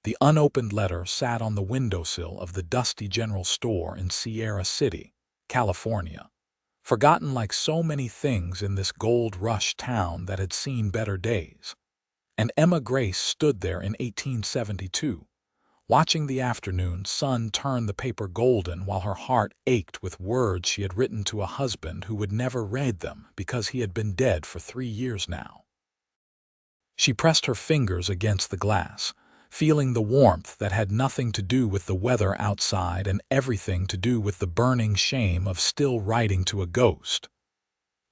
The unopened letter sat on the windowsill of the dusty general store in Sierra City, California, forgotten like so many things in this gold rush town that had seen better days. And Emma Grace stood there in 1872, watching the afternoon sun turn the paper golden while her heart ached with words she had written to a husband who would never read them because he had been dead for 3 years now. She pressed her fingers against the glass, feeling the warmth that had nothing to do with the weather outside and everything to do with the burning shame of still writing to a ghost.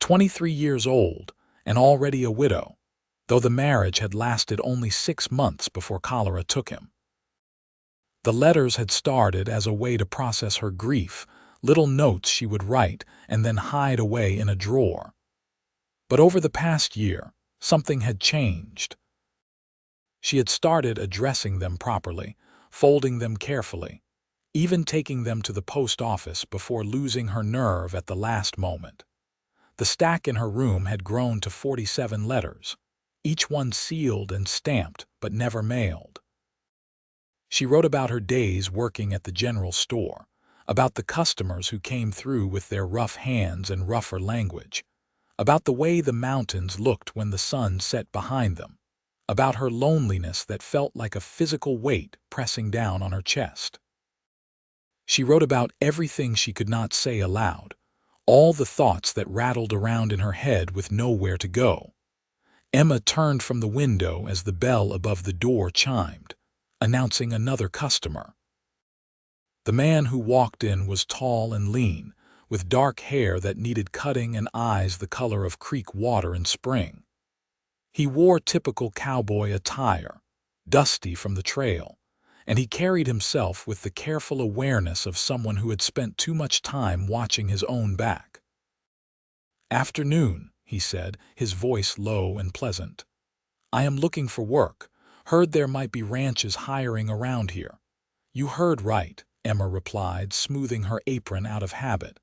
23 years old and already a widow, though the marriage had lasted only 6 months before cholera took him. The letters had started as a way to process her grief, little notes she would write and then hide away in a drawer. But over the past year, something had changed. She had started addressing them properly, folding them carefully, even taking them to the post office before losing her nerve at the last moment. The stack in her room had grown to 47 letters, each one sealed and stamped but never mailed. She wrote about her days working at the general store, about the customers who came through with their rough hands and rougher language, about the way the mountains looked when the sun set behind them, about her loneliness that felt like a physical weight pressing down on her chest. She wrote about everything she could not say aloud, all the thoughts that rattled around in her head with nowhere to go. Emma turned from the window as the bell above the door chimed, announcing another customer. The man who walked in was tall and lean, with dark hair that needed cutting and eyes the color of creek water in spring. He wore typical cowboy attire, dusty from the trail, and he carried himself with the careful awareness of someone who had spent too much time watching his own back. "Afternoon," he said, his voice low and pleasant. "I am looking for work. Heard there might be ranches hiring around here." "You heard right," Emma replied, smoothing her apron out of habit.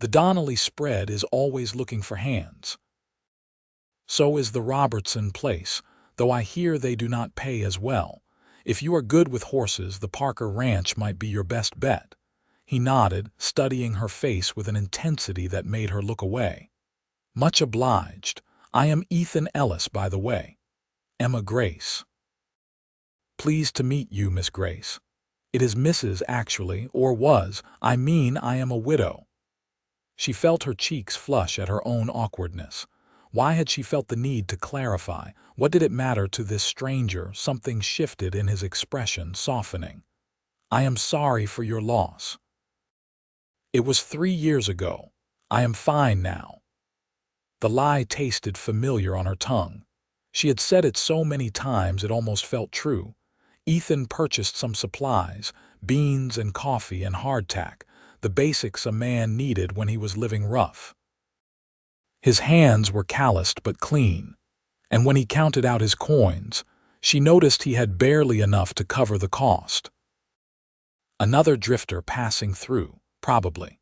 "The Donnelly spread is always looking for hands. So is the Robertson place, though I hear they do not pay as well. If you are good with horses, the Parker Ranch might be your best bet." He nodded, studying her face with an intensity that made her look away. "Much obliged. I am Ethan Ellis, by the way." "Emma Grace." "Pleased to meet you, Miss Grace." "It is Mrs. actually, or was. I mean, I am a widow." She felt her cheeks flush at her own awkwardness. Why had she felt the need to clarify? What did it matter to this stranger? Something shifted in his expression, softening. "I am sorry for your loss." "It was 3 years ago. I am fine now." The lie tasted familiar on her tongue. She had said it so many times it almost felt true. Ethan purchased some supplies, beans and coffee and hardtack, the basics a man needed when he was living rough. His hands were calloused but clean, and when he counted out his coins, she noticed he had barely enough to cover the cost. Another drifter passing through, probably.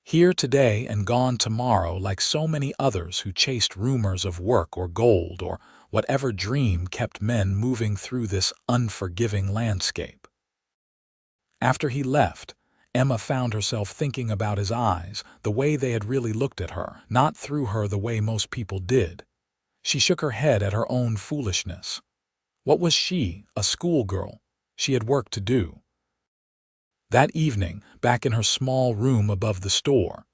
Here today and gone tomorrow, like so many others who chased rumors of work or gold or whatever dream kept men moving through this unforgiving landscape. After he left, Emma found herself thinking about his eyes, the way they had really looked at her, not through her the way most people did. She shook her head at her own foolishness. What was she, a schoolgirl? She had work to do. That evening, back in her small room above the store,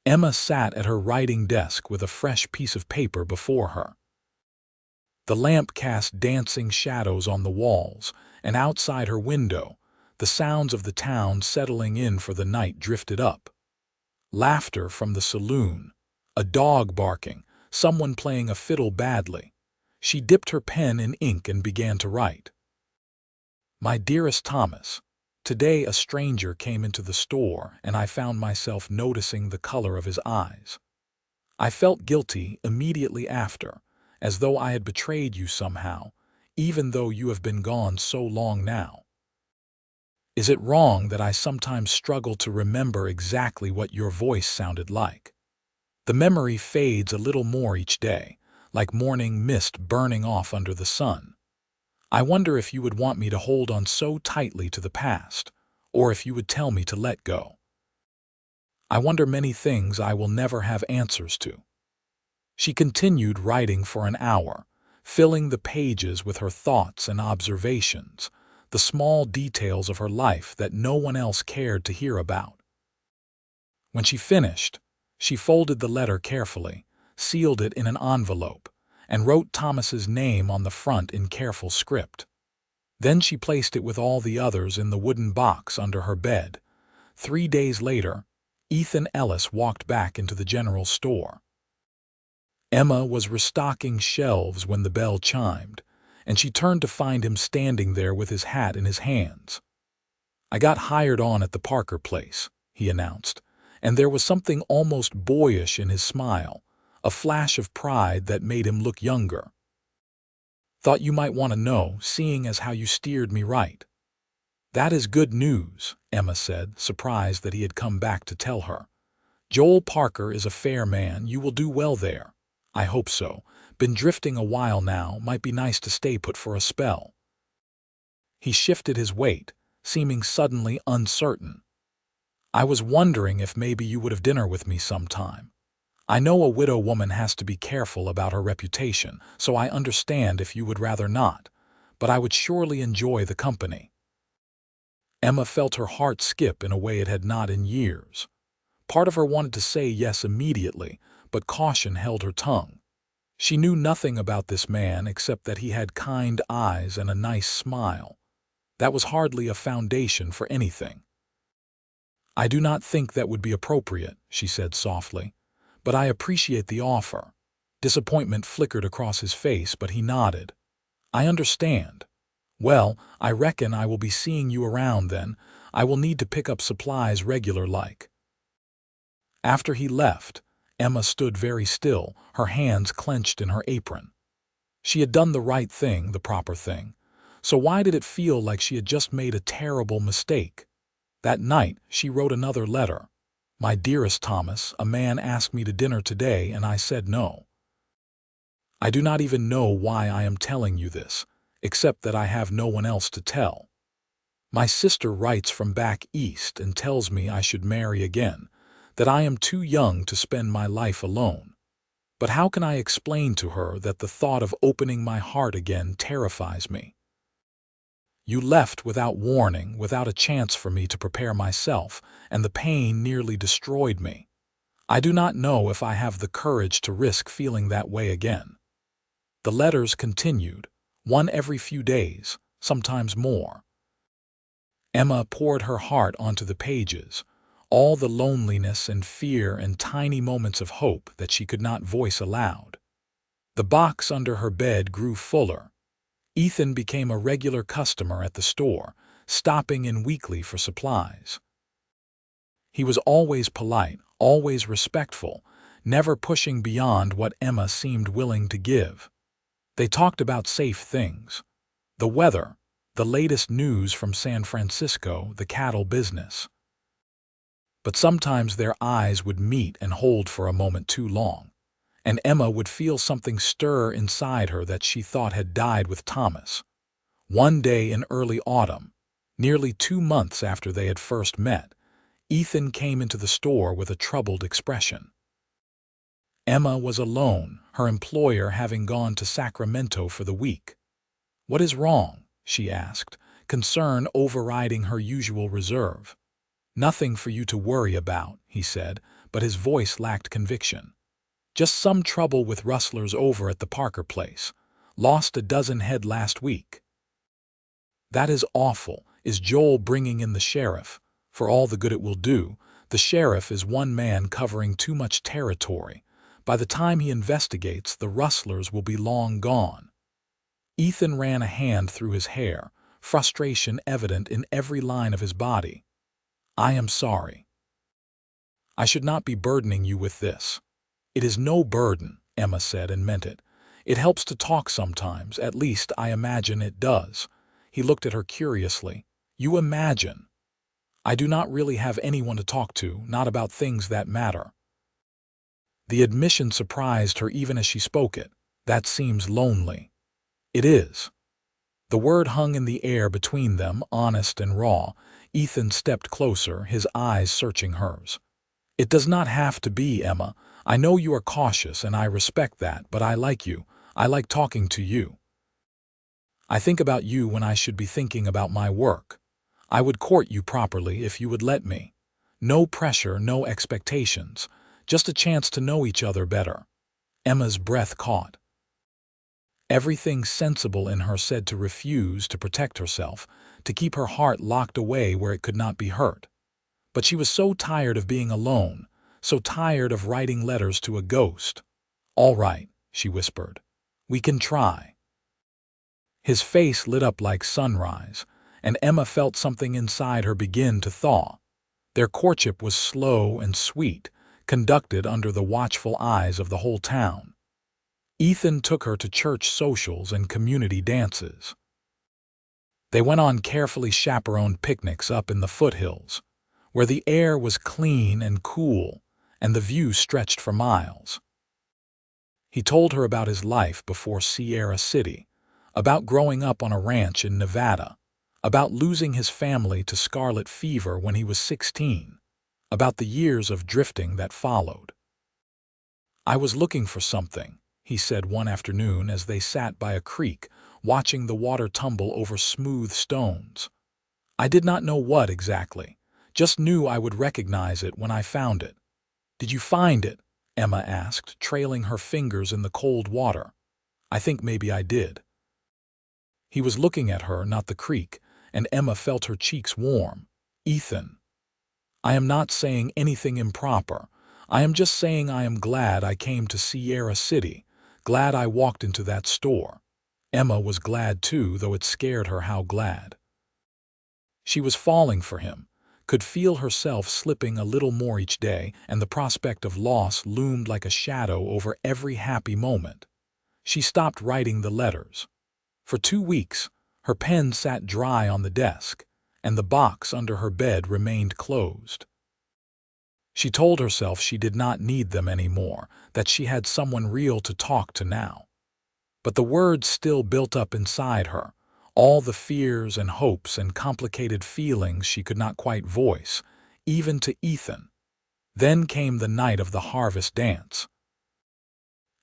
Emma sat at her writing desk with a fresh piece of paper before her. The lamp cast dancing shadows on the walls, and outside her window, the sounds of the town settling in for the night drifted up. Laughter from the saloon, a dog barking, someone playing a fiddle badly. She dipped her pen in ink and began to write. "My dearest Thomas, today a stranger came into the store and I found myself noticing the color of his eyes. I felt guilty immediately after, as though I had betrayed you somehow, even though you have been gone so long now. Is it wrong that I sometimes struggle to remember exactly what your voice sounded like? The memory fades a little more each day, like morning mist burning off under the sun. I wonder if you would want me to hold on so tightly to the past, or if you would tell me to let go. I wonder many things I will never have answers to." She continued writing for an hour, filling the pages with her thoughts and observations, the small details of her life that no one else cared to hear about. When she finished, she folded the letter carefully, sealed it in an envelope, and wrote Thomas's name on the front in careful script. Then she placed it with all the others in the wooden box under her bed. 3 days later, Ethan Ellis walked back into the general store. Emma was restocking shelves when the bell chimed, and she turned to find him standing there with his hat in his hands. "I got hired on at the Parker place," he announced, and there was something almost boyish in his smile, a flash of pride that made him look younger. "Thought you might want to know, seeing as how you steered me right." "That is good news," Emma said, surprised that he had come back to tell her. "Joel Parker is a fair man. You will do well there." "I hope so. Been drifting a while now. Might be nice to stay put for a spell." He shifted his weight, seeming suddenly uncertain. "I was wondering if maybe you would have dinner with me sometime. I know a widow woman has to be careful about her reputation, so I understand if you would rather not, but I would surely enjoy the company." Emma felt her heart skip in a way it had not in years. Part of her wanted to say yes immediately, but caution held her tongue. She knew nothing about this man except that he had kind eyes and a nice smile. That was hardly a foundation for anything. "I do not think that would be appropriate," she said softly, "but I appreciate the offer." Disappointment flickered across his face, but he nodded. "I understand. Well, I reckon I will be seeing you around then. I will need to pick up supplies regular like." After he left, Emma stood very still, her hands clenched in her apron. She had done the right thing, the proper thing. So why did it feel like she had just made a terrible mistake? That night, she wrote another letter. "My dearest Thomas, a man asked me to dinner today and I said no. I do not even know why I am telling you this, except that I have no one else to tell. My sister writes from back east and tells me I should marry again, that I am too young to spend my life alone. But how can I explain to her that the thought of opening my heart again terrifies me? You left without warning, without a chance for me to prepare myself, and the pain nearly destroyed me. I do not know if I have the courage to risk feeling that way again." The letters continued, one every few days, sometimes more. Emma poured her heart onto the pages, all the loneliness and fear and tiny moments of hope that she could not voice aloud. The box under her bed grew fuller. Ethan became a regular customer at the store, stopping in weekly for supplies. He was always polite, always respectful, never pushing beyond what Emma seemed willing to give. They talked about safe things: the weather, the latest news from San Francisco, the cattle business. But sometimes their eyes would meet and hold for a moment too long, and Emma would feel something stir inside her that she thought had died with Thomas. One day in early autumn, nearly 2 months after they had first met, Ethan came into the store with a troubled expression. Emma was alone, her employer having gone to Sacramento for the week. "What is wrong?" she asked, concern overriding her usual reserve. "Nothing for you to worry about," he said, but his voice lacked conviction. "Just some trouble with rustlers over at the Parker place. Lost a dozen head last week." "That is awful. Is Joel bringing in the sheriff? For all the good it will do, the sheriff is one man covering too much territory. By the time he investigates, the rustlers will be long gone." Ethan ran a hand through his hair, frustration evident in every line of his body. "I am sorry. I should not be burdening you with this." "It is no burden," Emma said, and meant it. "It helps to talk sometimes, at least I imagine it does." He looked at her curiously. "You imagine?" "I do not really have anyone to talk to, not about things that matter." The admission surprised her even as she spoke it. "That seems lonely." "It is." The word hung in the air between them, honest and raw. Ethan stepped closer, his eyes searching hers. "It does not have to be, Emma. I know you are cautious, and I respect that, but I like you. I like talking to you. I think about you when I should be thinking about my work. I would court you properly if you would let me. No pressure, no expectations. Just a chance to know each other better." Emma's breath caught. Everything sensible in her said to refuse, to protect herself, to keep her heart locked away where it could not be hurt. But she was so tired of being alone, so tired of writing letters to a ghost. "All right," she whispered. "We can try." His face lit up like sunrise, and Emma felt something inside her begin to thaw. Their courtship was slow and sweet, conducted under the watchful eyes of the whole town. Ethan took her to church socials and community dances. They went on carefully chaperoned picnics up in the foothills, where the air was clean and cool, and the view stretched for miles. He told her about his life before Sierra City, about growing up on a ranch in Nevada, about losing his family to scarlet fever when he was 16, about the years of drifting that followed. "I was looking for something," he said one afternoon as they sat by a creek, watching the water tumble over smooth stones. "I did not know what exactly, just knew I would recognize it when I found it." "Did you find it?" Emma asked, trailing her fingers in the cold water. "I think maybe I did." He was looking at her, not the creek, and Emma felt her cheeks warm. "Ethan, I am not saying anything improper. I am just saying I am glad I came to Sierra City, glad I walked into that store." Emma was glad too, though it scared her how glad. She was falling for him, could feel herself slipping a little more each day, and the prospect of loss loomed like a shadow over every happy moment. She stopped writing the letters. For 2 weeks, her pen sat dry on the desk, and the box under her bed remained closed. She told herself she did not need them anymore, that she had someone real to talk to now. But the words still built up inside her, all the fears and hopes and complicated feelings she could not quite voice, even to Ethan. Then came the night of the harvest dance.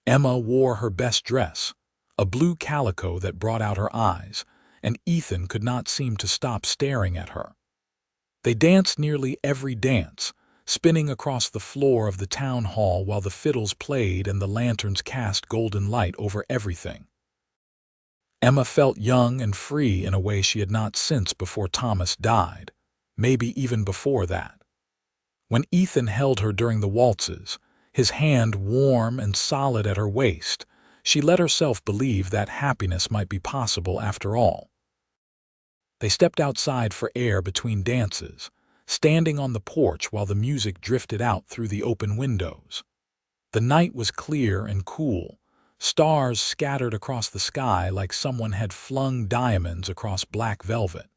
Emma wore her best dress, a blue calico that brought out her eyes, and Ethan could not seem to stop staring at her. They danced nearly every dance, spinning across the floor of the town hall while the fiddles played and the lanterns cast golden light over everything. Emma felt young and free in a way she had not since before Thomas died, maybe even before that. When Ethan held her during the waltzes, his hand warm and solid at her waist, she let herself believe that happiness might be possible after all. They stepped outside for air between dances, standing on the porch while the music drifted out through the open windows. The night was clear and cool, stars scattered across the sky like someone had flung diamonds across black velvet.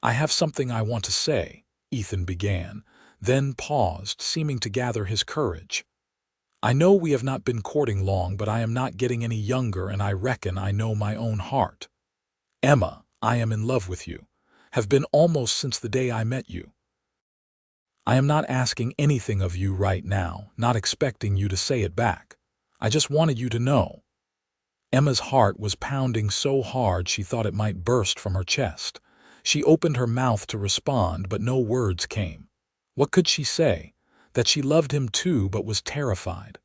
"I have something I want to say," Ethan began, then paused, seeming to gather his courage. "I know we have not been courting long, but I am not getting any younger, and I reckon I know my own heart. Emma, I am in love with you, have been almost since the day I met you. I am not asking anything of you right now, not expecting you to say it back. I just wanted you to know." Emma's heart was pounding so hard she thought it might burst from her chest. She opened her mouth to respond, but no words came. What could she say? That she loved him too, but was terrified.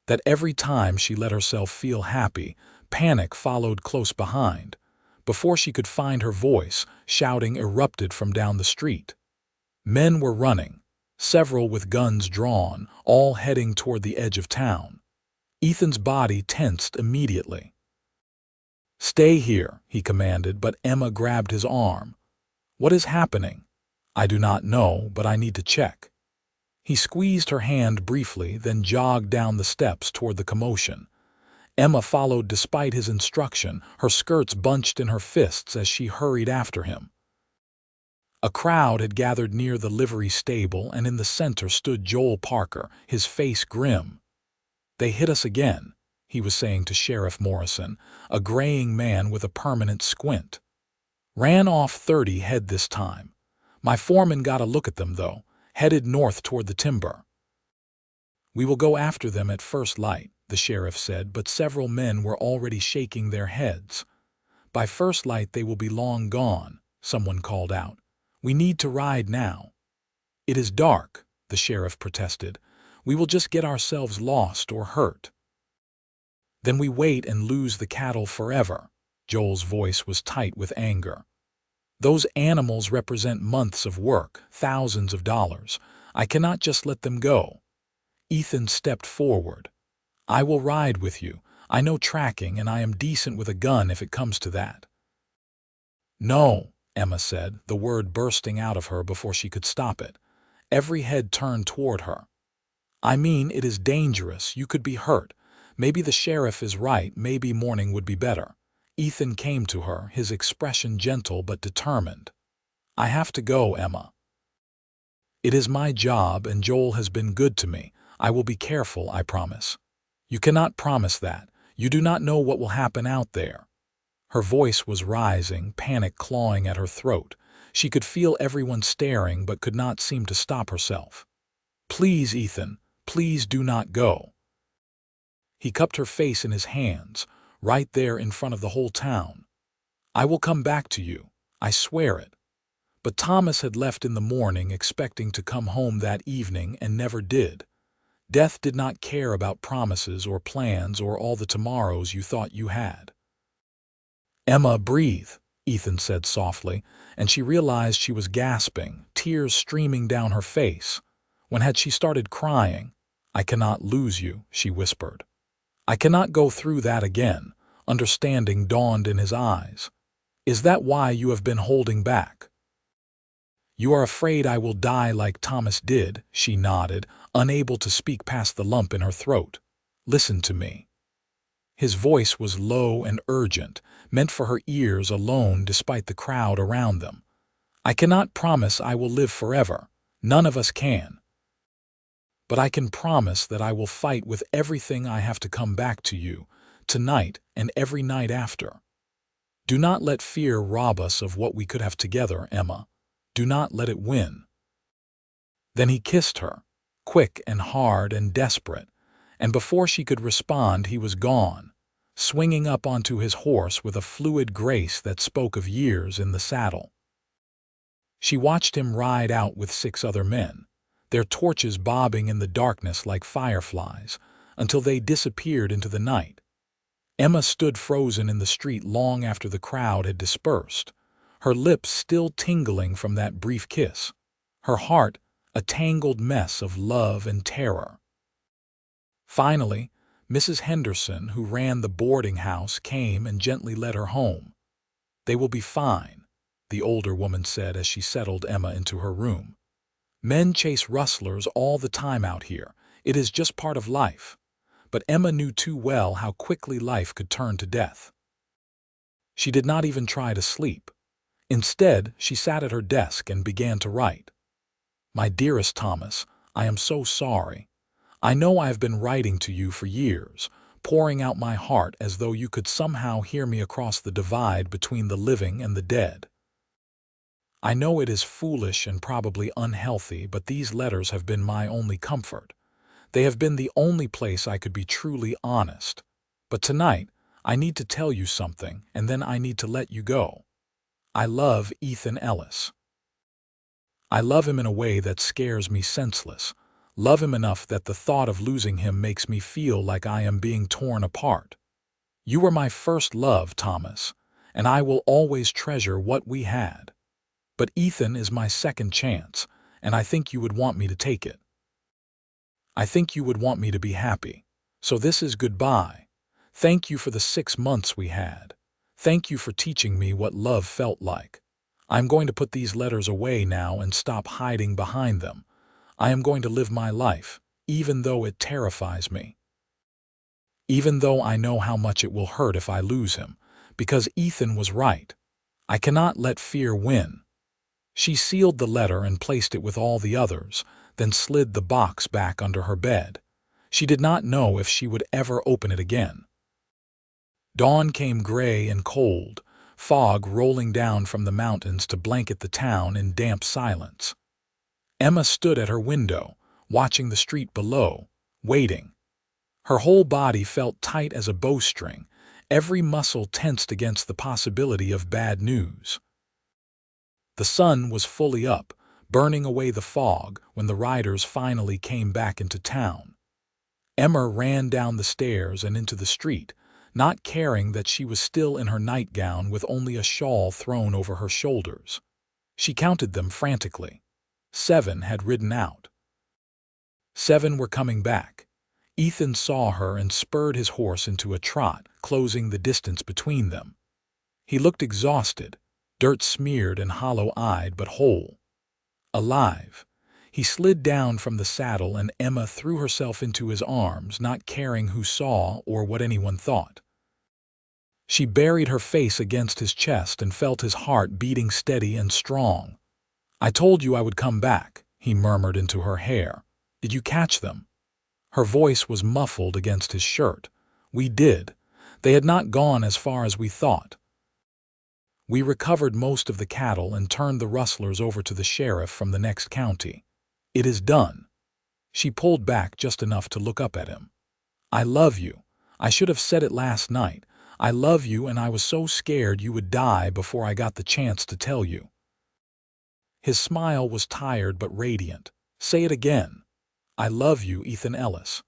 That every time she let herself feel happy, panic followed close behind. Before she could find her voice, shouting erupted from down the street. Men were running, several with guns drawn, all heading toward the edge of town. Ethan's body tensed immediately. "Stay here," he commanded, but Emma grabbed his arm. "What is happening?" "I do not know, but I need to check." He squeezed her hand briefly, then jogged down the steps toward the commotion. Emma followed despite his instruction, her skirts bunched in her fists as she hurried after him. A crowd had gathered near the livery stable, and in the center stood Joel Parker, his face grim. "They hit us again," he was saying to Sheriff Morrison, a graying man with a permanent squint. Ran off 30 head this time. My foreman got a look at them, though, headed north toward the timber. We will go after them at first light, the sheriff said, but several men were already shaking their heads. By first light they will be long gone, someone called out. We need to ride now. It is dark, the sheriff protested. We will just get ourselves lost or hurt. Then we wait and lose the cattle forever. Joel's voice was tight with anger. Those animals represent months of work, thousands of dollars. I cannot just let them go. Ethan stepped forward. I will ride with you. I know tracking, and I am decent with a gun if it comes to that. No, Emma said, the word bursting out of her before she could stop it. Every head turned toward her. I mean, it is dangerous. You could be hurt. Maybe the sheriff is right. Maybe morning would be better. Ethan came to her, his expression gentle but determined. I have to go, Emma. It is my job, and Joel has been good to me. I will be careful, I promise. You cannot promise that. You do not know what will happen out there. Her voice was rising, panic clawing at her throat. She could feel everyone staring but could not seem to stop herself. Please, Ethan, please do not go. He cupped her face in his hands, right there in front of the whole town. I will come back to you. I swear it. But Thomas had left in the morning expecting to come home that evening and never did. Death did not care about promises or plans or all the tomorrows you thought you had. Emma, breathe, Ethan said softly, and she realized she was gasping, tears streaming down her face. When had she started crying? I cannot lose you, she whispered. I cannot go through that again. Understanding dawned in his eyes. Is that why you have been holding back? You are afraid I will die like Thomas did, she nodded, unable to speak past the lump in her throat. Listen to me. His voice was low and urgent, meant for her ears alone despite the crowd around them. I cannot promise I will live forever. None of us can. But I can promise that I will fight with everything I have to come back to you, tonight and every night after. Do not let fear rob us of what we could have together, Emma. Do not let it win. Then he kissed her, quick and hard and desperate, and before she could respond he was gone, swinging up onto his horse with a fluid grace that spoke of years in the saddle. She watched him ride out with 6 other men, their torches bobbing in the darkness like fireflies, until they disappeared into the night. Emma stood frozen in the street long after the crowd had dispersed, her lips still tingling from that brief kiss, her heart a tangled mess of love and terror. Finally, Mrs. Henderson, who ran the boarding house, came and gently led her home. They will be fine, the older woman said as she settled Emma into her room. Men chase rustlers all the time out here. It is just part of life. But Emma knew too well how quickly life could turn to death. She did not even try to sleep. Instead, she sat at her desk and began to write. My dearest Thomas, I am so sorry. I know I have been writing to you for years, pouring out my heart as though you could somehow hear me across the divide between the living and the dead. I know it is foolish and probably unhealthy, but these letters have been my only comfort. They have been the only place I could be truly honest. But tonight, I need to tell you something, and then I need to let you go. I love Ethan Ellis. I love him in a way that scares me senseless. Love him enough that the thought of losing him makes me feel like I am being torn apart. You were my first love, Thomas, and I will always treasure what we had. But Ethan is my second chance, and I think you would want me to take it. I think you would want me to be happy. So this is goodbye. Thank you for the 6 months we had. Thank you for teaching me what love felt like. I'm going to put these letters away now and stop hiding behind them. I am going to live my life, even though it terrifies me. Even though I know how much it will hurt if I lose him, because Ethan was right. I cannot let fear win. She sealed the letter and placed it with all the others, then slid the box back under her bed. She did not know if she would ever open it again. Dawn came gray and cold, fog rolling down from the mountains to blanket the town in damp silence. Emma stood at her window, watching the street below, waiting. Her whole body felt tight as a bowstring, every muscle tensed against the possibility of bad news. The sun was fully up, burning away the fog when the riders finally came back into town. Emma ran down the stairs and into the street, not caring that she was still in her nightgown with only a shawl thrown over her shoulders. She counted them frantically. 7 had ridden out. 7 were coming back. Ethan saw her and spurred his horse into a trot, closing the distance between them. He looked exhausted, dirt-smeared and hollow-eyed but whole. Alive. He slid down from the saddle and Emma threw herself into his arms, not caring who saw or what anyone thought. She buried her face against his chest and felt his heart beating steady and strong. "I told you I would come back," he murmured into her hair. "Did you catch them?" Her voice was muffled against his shirt. "We did. They had not gone as far as we thought. We recovered most of the cattle and turned the rustlers over to the sheriff from the next county. It is done." She pulled back just enough to look up at him. "I love you. I should have said it last night. I love you, and I was so scared you would die before I got the chance to tell you." His smile was tired but radiant. "Say it again." "I love you, Ethan Ellis."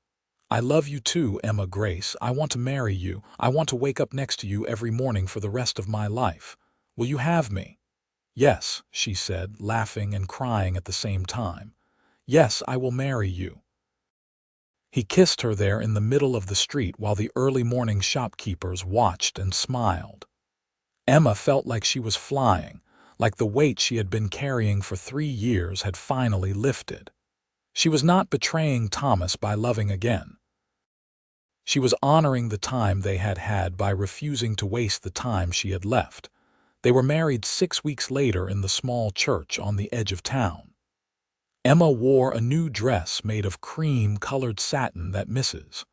"I love you too, Emma Grace. I want to marry you. I want to wake up next to you every morning for the rest of my life. Will you have me?" "Yes," she said, laughing and crying at the same time. "Yes, I will marry you." He kissed her there in the middle of the street while the early morning shopkeepers watched and smiled. Emma felt like she was flying, like the weight she had been carrying for 3 years had finally lifted. She was not betraying Thomas by loving again. She was honoring the time they had had by refusing to waste the time she had left. They were married 6 weeks later in the small church on the edge of town. Emma wore a new dress made of cream-colored satin that Mrs.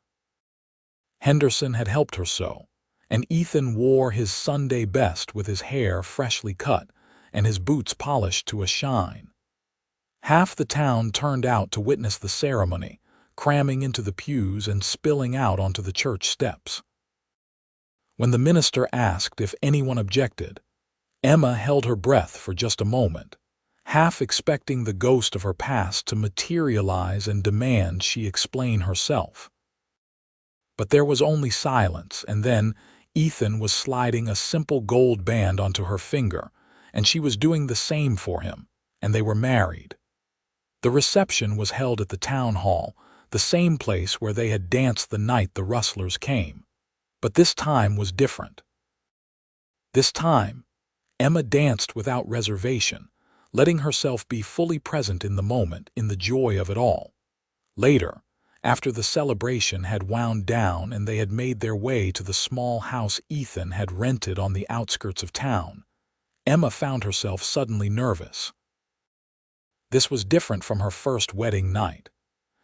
Henderson had helped her sew, and Ethan wore his Sunday best with his hair freshly cut and his boots polished to a shine. Half the town turned out to witness the ceremony, cramming into the pews and spilling out onto the church steps. When the minister asked if anyone objected, Emma held her breath for just a moment, half expecting the ghost of her past to materialize and demand she explain herself. But there was only silence, and then Ethan was sliding a simple gold band onto her finger, and she was doing the same for him, and they were married. The reception was held at the town hall, the same place where they had danced the night the rustlers came. But this time was different. This time, Emma danced without reservation, letting herself be fully present in the moment, in the joy of it all. Later, after the celebration had wound down and they had made their way to the small house Ethan had rented on the outskirts of town, Emma found herself suddenly nervous. This was different from her first wedding night.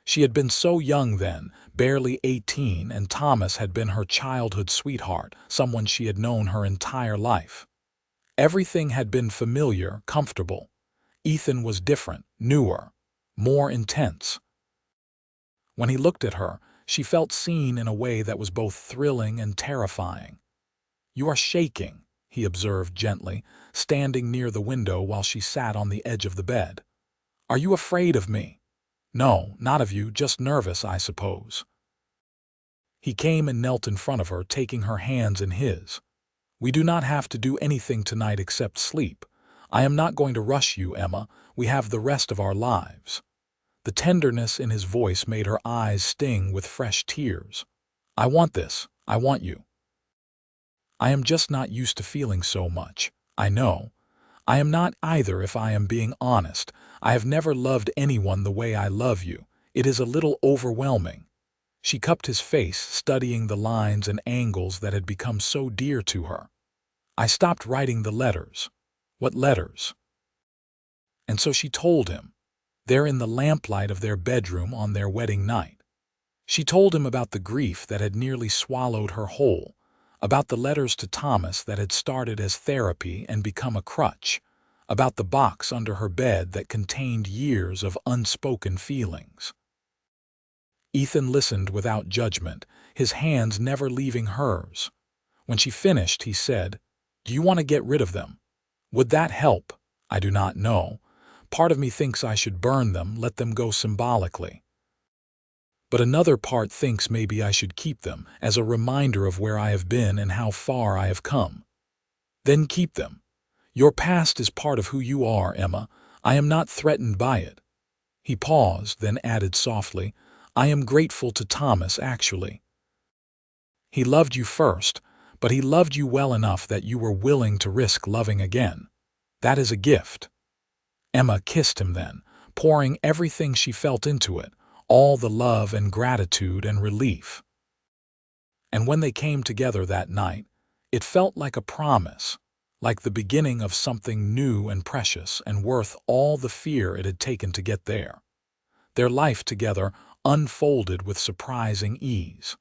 She had been so young then, barely 18, and Thomas had been her childhood sweetheart, someone she had known her entire life. Everything had been familiar, comfortable. Ethan was different, newer, more intense. When he looked at her, she felt seen in a way that was both thrilling and terrifying. "You are shaking," he observed gently, standing near the window while she sat on the edge of the bed. "Are you afraid of me?" "No, not of you, just nervous, I suppose." He came and knelt in front of her, taking her hands in his. "We do not have to do anything tonight except sleep. I am not going to rush you, Emma. We have the rest of our lives." The tenderness in his voice made her eyes sting with fresh tears. "I want this. I want you. I am just not used to feeling so much. I know. I am not either, if I am being honest. I have never loved anyone the way I love you. It is a little overwhelming." She cupped his face, studying the lines and angles that had become so dear to her. "I stopped writing the letters." "What letters?" And so she told him, there in the lamplight of their bedroom on their wedding night. She told him about the grief that had nearly swallowed her whole, about the letters to Thomas that had started as therapy and become a crutch, about the box under her bed that contained years of unspoken feelings. Ethan listened without judgment, his hands never leaving hers. When she finished, he said, "Do you want to get rid of them? Would that help? I do not know. Part of me thinks I should burn them, let them go symbolically. But another part thinks maybe I should keep them as a reminder of where I have been and how far I have come." "Then keep them. Your past is part of who you are, Emma. I am not threatened by it." He paused, then added softly, "I am grateful to Thomas, actually. He loved you first, but he loved you well enough that you were willing to risk loving again. That is a gift." Emma kissed him then, pouring everything she felt into it, all the love and gratitude and relief. And when they came together that night, it felt like a promise, like the beginning of something new and precious and worth all the fear it had taken to get there. Their life together unfolded with surprising ease.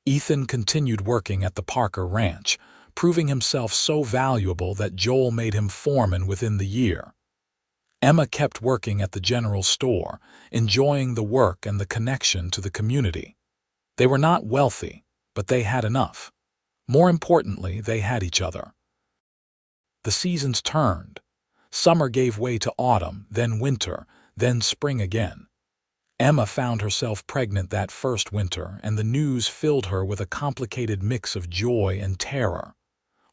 Ethan continued working at the Parker Ranch, proving himself so valuable that Joel made him foreman within the year. Emma kept working at the general store, enjoying the work and the connection to the community. They were not wealthy, but they had enough. More importantly, they had each other. The seasons turned. Summer gave way to autumn, then winter, then spring again. Emma found herself pregnant that first winter, and the news filled her with a complicated mix of joy and terror.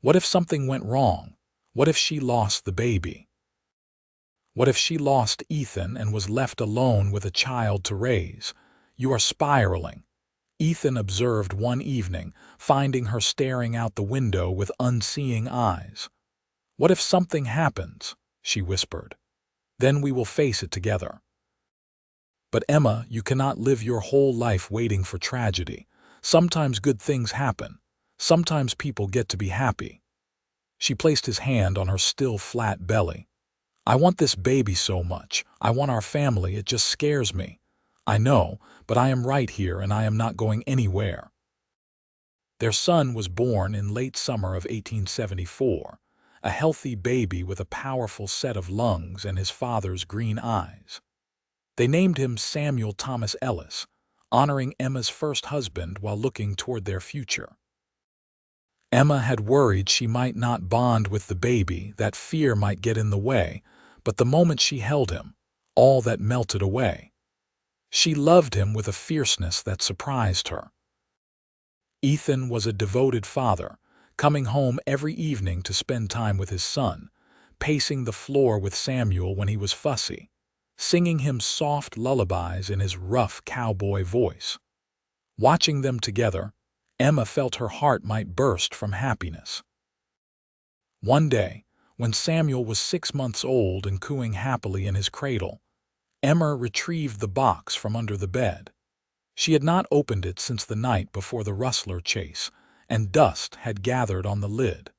What if something went wrong? What if she lost the baby? What if she lost Ethan and was left alone with a child to raise? "You are spiraling," Ethan observed one evening, finding her staring out the window with unseeing eyes. "What if something happens?" she whispered. "Then we will face it together." "But Emma, you cannot live your whole life waiting for tragedy. Sometimes good things happen. Sometimes people get to be happy." She placed his hand on her still flat belly. "I want this baby so much. I want our family. It just scares me. I know, but I am right here and I am not going anywhere." Their son was born in late summer of 1874, a healthy baby with a powerful set of lungs and his father's green eyes. They named him Samuel Thomas Ellis, honoring Emma's first husband while looking toward their future. Emma had worried she might not bond with the baby, that fear might get in the way, but the moment she held him, all that melted away. She loved him with a fierceness that surprised her. Ethan was a devoted father, coming home every evening to spend time with his son, pacing the floor with Samuel when he was fussy, singing him soft lullabies in his rough cowboy voice. Watching them together, Emma felt her heart might burst from happiness. One day, when Samuel was 6 months old and cooing happily in his cradle, Emma retrieved the box from under the bed. She had not opened it since the night before the rustler chase, and dust had gathered on the lid.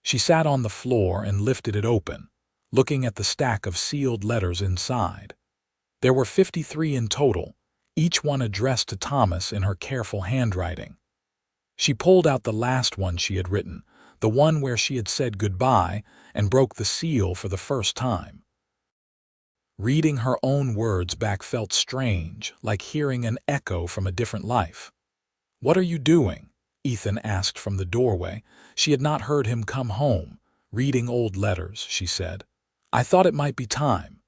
She sat on the floor and lifted it open, looking at the stack of sealed letters inside. There were 53 in total, each one addressed to Thomas in her careful handwriting. She pulled out the last one she had written, the one where she had said goodbye, and broke the seal for the first time. Reading her own words back felt strange, like hearing an echo from a different life. "What are you doing?" Ethan asked from the doorway. She had not heard him come home. "Reading old letters," she said. "I thought it might be time."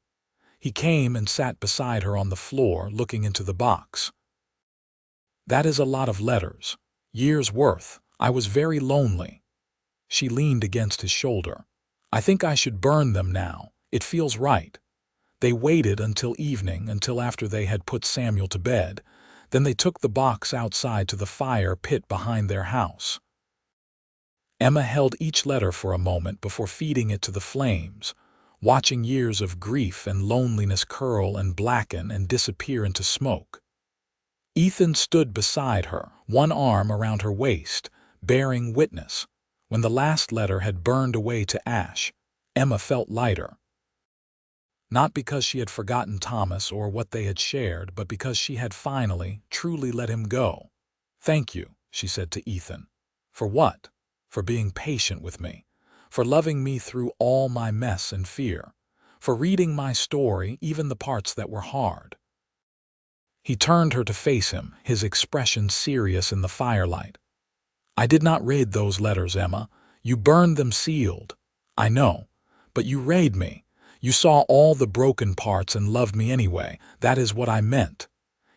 He came and sat beside her on the floor, looking into the box. "That is a lot of letters. Years' worth. I was very lonely." She leaned against his shoulder. "I think I should burn them now. It feels right." They waited until evening, until after they had put Samuel to bed. Then they took the box outside to the fire pit behind their house. Emma held each letter for a moment before feeding it to the flames, watching years of grief and loneliness curl and blacken and disappear into smoke. Ethan stood beside her, one arm around her waist, bearing witness. When the last letter had burned away to ash, Emma felt lighter. Not because she had forgotten Thomas or what they had shared, but because she had finally, truly let him go. "Thank you," she said to Ethan. "For what?" "For being patient with me. For loving me through all my mess and fear. For reading my story, even the parts that were hard." He turned her to face him, his expression serious in the firelight. "I did not read those letters, Emma. You burned them sealed. I know. But you read me. You saw all the broken parts and loved me anyway. That is what I meant."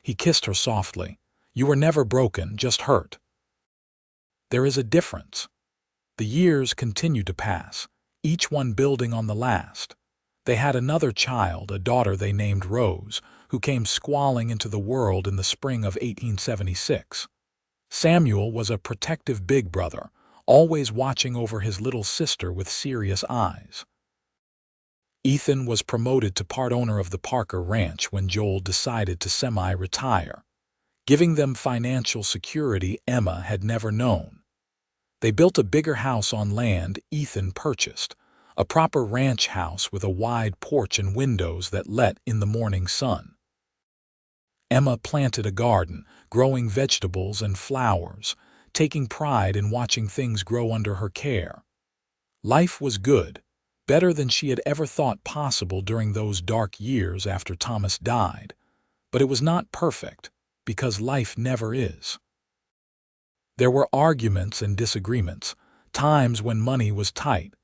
He kissed her softly. "You were never broken, just hurt." There is a difference. The years continued to pass, each one building on the last. They had another child, a daughter they named Rose, who came squalling into the world in the spring of 1876. Samuel was a protective big brother, always watching over his little sister with serious eyes. Ethan was promoted to part owner of the Parker Ranch when Joel decided to semi-retire, giving them financial security Emma had never known. They built a bigger house on land Ethan purchased, a proper ranch house with a wide porch and windows that let in the morning sun. Emma planted a garden, growing vegetables and flowers, taking pride in watching things grow under her care. Life was good, better than she had ever thought possible during those dark years after Thomas died. But it was not perfect, because life never is. There were arguments and disagreements, times when money was tight,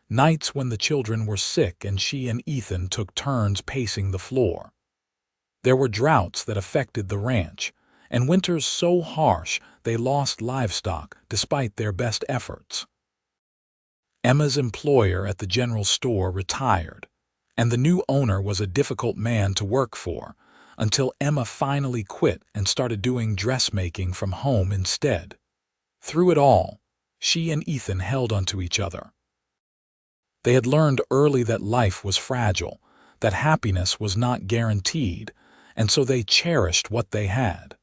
nights when the children were sick and she and Ethan took turns pacing the floor. There were droughts that affected the ranch, and winters so harsh they lost livestock despite their best efforts. Emma's employer at the general store retired, and the new owner was a difficult man to work for, until Emma finally quit and started doing dressmaking from home instead. Through it all, she and Ethan held onto each other. They had learned early that life was fragile, that happiness was not guaranteed, and so they cherished what they had.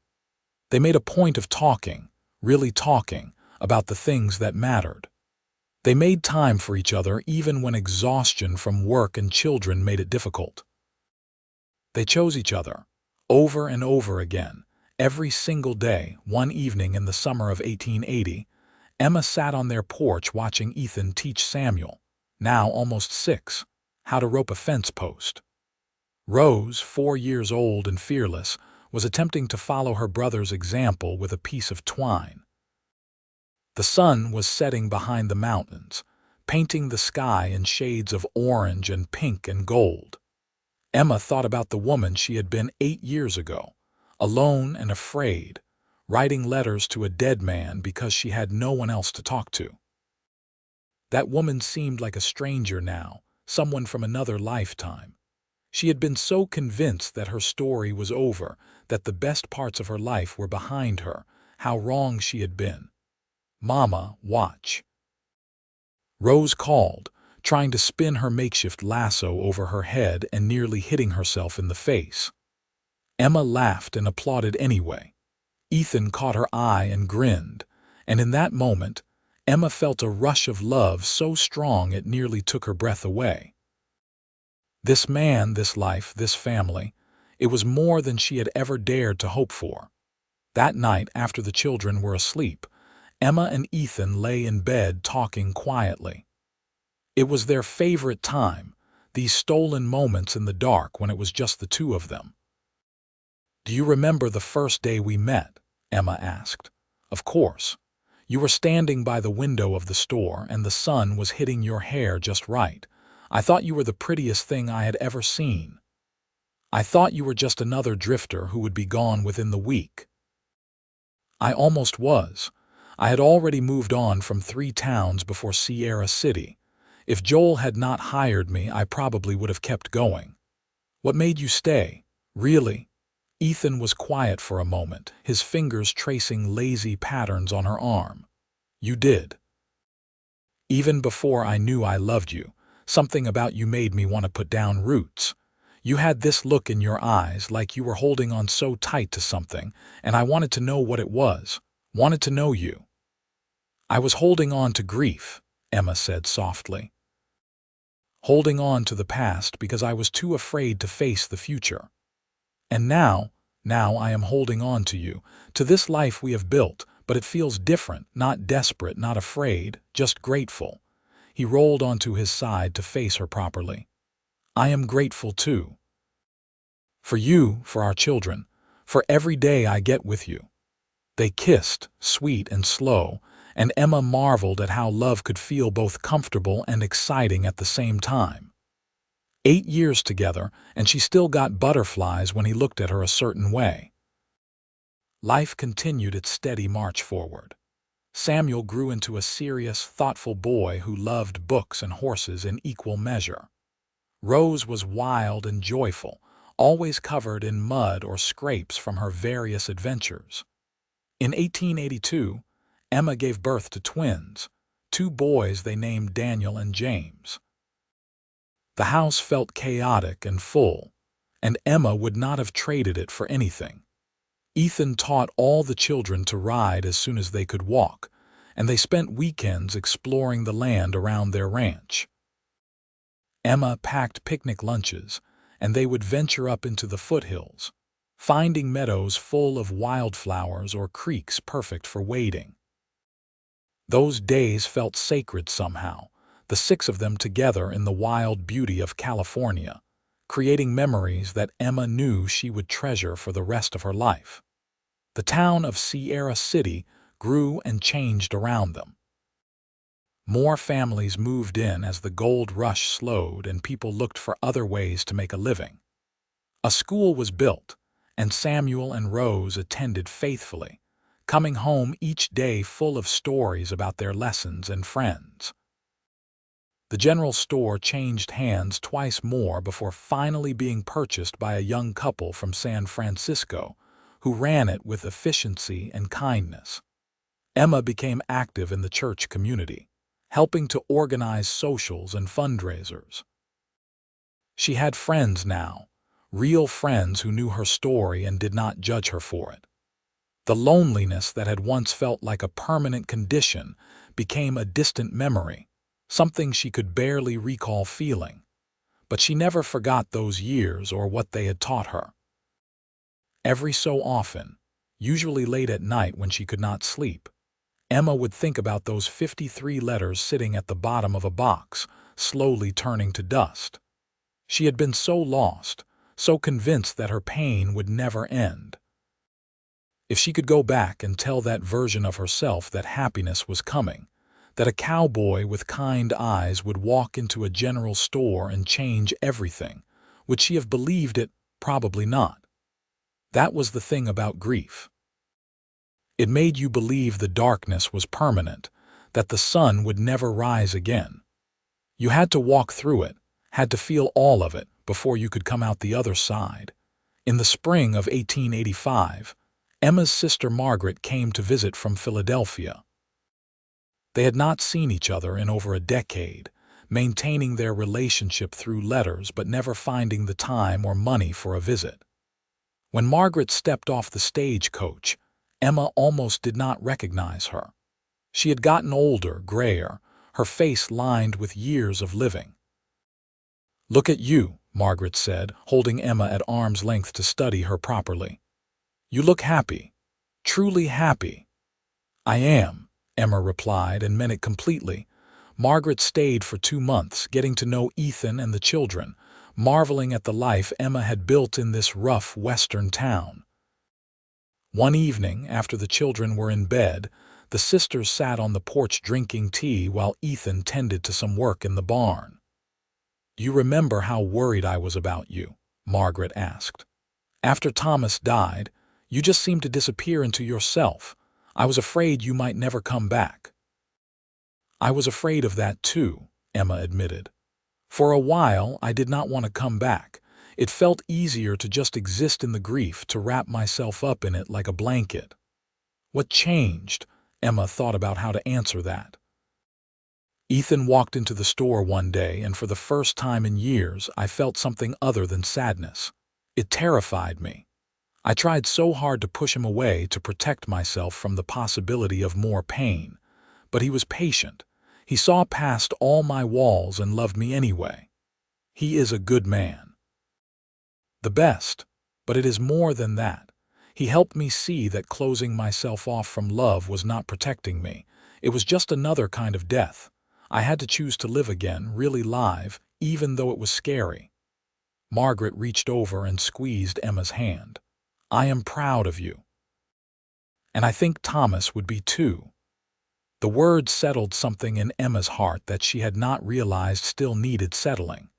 They made a point of talking, really talking, about the things that mattered. They made time for each other even when exhaustion from work and children made it difficult. They chose each other, over and over again, every single day. One evening in the summer of 1880, Emma sat on their porch watching Ethan teach Samuel, now almost 6, how to rope a fence post. Rose, 4 years old and fearless, was attempting to follow her brother's example with a piece of twine. The sun was setting behind the mountains, painting the sky in shades of orange and pink and gold. Emma thought about the woman she had been 8 years ago, alone and afraid, writing letters to a dead man because she had no one else to talk to. That woman seemed like a stranger now, someone from another lifetime. She had been so convinced that her story was over, that the best parts of her life were behind her, how wrong she had been. "Mama, watch." Rose called, trying to spin her makeshift lasso over her head and nearly hitting herself in the face. Emma laughed and applauded anyway. Ethan caught her eye and grinned, and in that moment, Emma felt a rush of love so strong it nearly took her breath away. This man, this life, this family, it was more than she had ever dared to hope for. That night, after the children were asleep, Emma and Ethan lay in bed talking quietly. It was their favorite time, these stolen moments in the dark when it was just the two of them. "Do you remember the first day we met?" Emma asked. "Of course. You were standing by the window of the store and the sun was hitting your hair just right. I thought you were the prettiest thing I had ever seen. I thought you were just another drifter who would be gone within the week." I almost was. I had already moved on from 3 towns before Sierra City. If Joel had not hired me, I probably would have kept going. "What made you stay? Really?" Ethan was quiet for a moment, his fingers tracing lazy patterns on her arm. "You did. Even before I knew I loved you, something about you made me want to put down roots. You had this look in your eyes like you were holding on so tight to something, and I wanted to know what it was, wanted to know you." "I was holding on to grief," Emma said softly. holding on to the past because I was too afraid to face the future. And now I am holding on to you, to this life we have built, but it feels different, not desperate, not afraid, just grateful." He rolled onto his side to face her properly. "I am grateful too. For you, for our children, for every day I get with you." They kissed, sweet and slow, and Emma marveled at how love could feel both comfortable and exciting at the same time. 8 years together, and she still got butterflies when he looked at her a certain way. Life continued its steady march forward. Samuel grew into a serious, thoughtful boy who loved books and horses in equal measure. Rose was wild and joyful, always covered in mud or scrapes from her various adventures. In 1882, Emma gave birth to twins, 2 boys they named Daniel and James. The house felt chaotic and full, and Emma would not have traded it for anything. Ethan taught all the children to ride as soon as they could walk, and they spent weekends exploring the land around their ranch. Emma packed picnic lunches, and they would venture up into the foothills, finding meadows full of wildflowers or creeks perfect for wading. Those days felt sacred somehow, the 6 of them together in the wild beauty of California, creating memories that Emma knew she would treasure for the rest of her life. The town of Sierra City grew and changed around them. More families moved in as the gold rush slowed and people looked for other ways to make a living. A school was built, and Samuel and Rose attended faithfully, coming home each day full of stories about their lessons and friends. The general store changed hands twice more before finally being purchased by a young couple from San Francisco, who ran it with efficiency and kindness. Emma became active in the church community, helping to organize socials and fundraisers. She had friends now, real friends who knew her story and did not judge her for it. The loneliness that had once felt like a permanent condition became a distant memory, something she could barely recall feeling. But she never forgot those years or what they had taught her. Every so often, usually late at night when she could not sleep, Emma would think about those 53 letters sitting at the bottom of a box, slowly turning to dust. She had been so lost, so convinced that her pain would never end. If she could go back and tell that version of herself that happiness was coming, that a cowboy with kind eyes would walk into a general store and change everything, would she have believed it? Probably not. That was the thing about grief. It made you believe the darkness was permanent, that the sun would never rise again. You had to walk through it, had to feel all of it before you could come out the other side. In the spring of 1885, Emma's sister Margaret came to visit from Philadelphia. They had not seen each other in over a decade, maintaining their relationship through letters but never finding the time or money for a visit. When Margaret stepped off the stagecoach, Emma almost did not recognize her. She had gotten older, grayer, her face lined with years of living. "Look at you," Margaret said, holding Emma at arm's length to study her properly. "You look happy, truly happy." "I am," Emma replied and meant it completely. Margaret stayed for 2 months, getting to know Ethan and the children, marveling at the life Emma had built in this rough western town. One evening, after the children were in bed, the sisters sat on the porch drinking tea while Ethan tended to some work in the barn. "You remember how worried I was about you?" Margaret asked. "After Thomas died, you just seemed to disappear into yourself. I was afraid you might never come back." "I was afraid of that too," Emma admitted. "For a while, I did not want to come back. It felt easier to just exist in the grief, to wrap myself up in it like a blanket." "What changed?" Emma thought about how to answer that. "Ethan walked into the store one day, and for the first time in years, I felt something other than sadness. It terrified me. I tried so hard to push him away, to protect myself from the possibility of more pain. But he was patient. He saw past all my walls and loved me anyway. He is a good man. The best, but it is more than that. He helped me see that closing myself off from love was not protecting me. It was just another kind of death. I had to choose to live again, really live, even though it was scary. Margaret reached over and squeezed Emma's hand. I am proud of you. And I think Thomas would be too. The words settled something in Emma's heart that she had not realized still needed settling.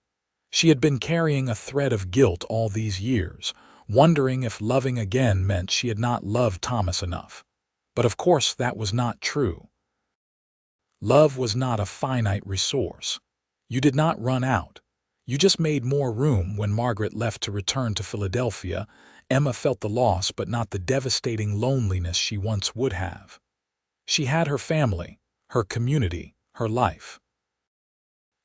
She had been carrying a thread of guilt all these years, wondering if loving again meant she had not loved Thomas enough. But of course that was not true. Love was not a finite resource. You did not run out. You just made more room. When Margaret left to return to Philadelphia, Emma felt the loss but not the devastating loneliness she once would have. She had her family, her community, her life.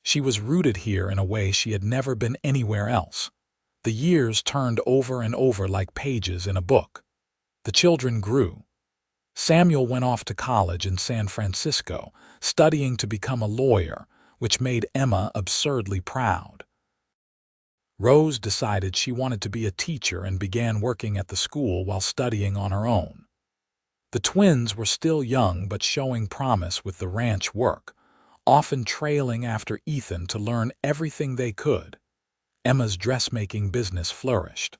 She was rooted here in a way she had never been anywhere else. The years turned over and over like pages in a book. The children grew. Samuel went off to college in San Francisco, studying to become a lawyer, which made Emma absurdly proud. Rose decided she wanted to be a teacher and began working at the school while studying on her own. The twins were still young but showing promise with the ranch work, often trailing after Ethan to learn everything they could. Emma's dressmaking business flourished.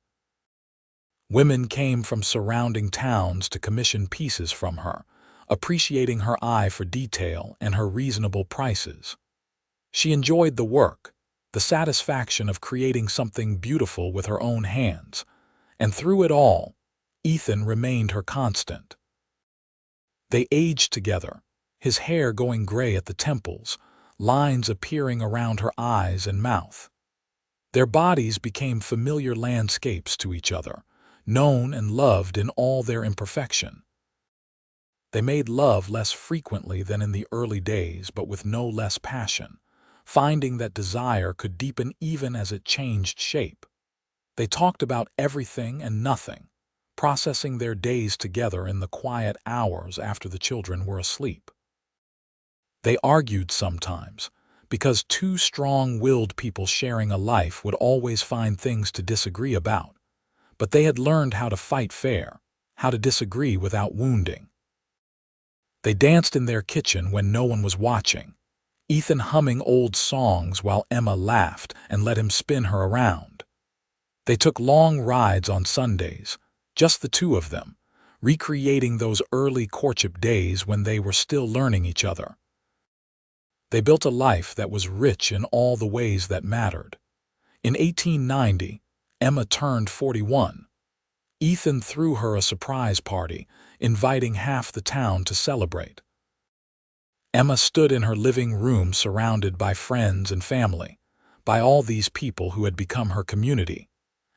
Women came from surrounding towns to commission pieces from her, appreciating her eye for detail and her reasonable prices. She enjoyed the work, the satisfaction of creating something beautiful with her own hands, and through it all, Ethan remained her constant. They aged together, his hair going gray at the temples, lines appearing around her eyes and mouth. Their bodies became familiar landscapes to each other, known and loved in all their imperfection. They made love less frequently than in the early days, but with no less passion, finding that desire could deepen even as it changed shape. They talked about everything and nothing, processing their days together in the quiet hours after the children were asleep. They argued sometimes, because two strong-willed people sharing a life would always find things to disagree about. But they had learned how to fight fair, how to disagree without wounding. They danced in their kitchen when no one was watching, Ethan humming old songs while Emma laughed and let him spin her around. They took long rides on Sundays, just the two of them, recreating those early courtship days when they were still learning each other. They built a life that was rich in all the ways that mattered. In 1890, Emma turned 41. Ethan threw her a surprise party, inviting half the town to celebrate. Emma stood in her living room surrounded by friends and family, by all these people who had become her community,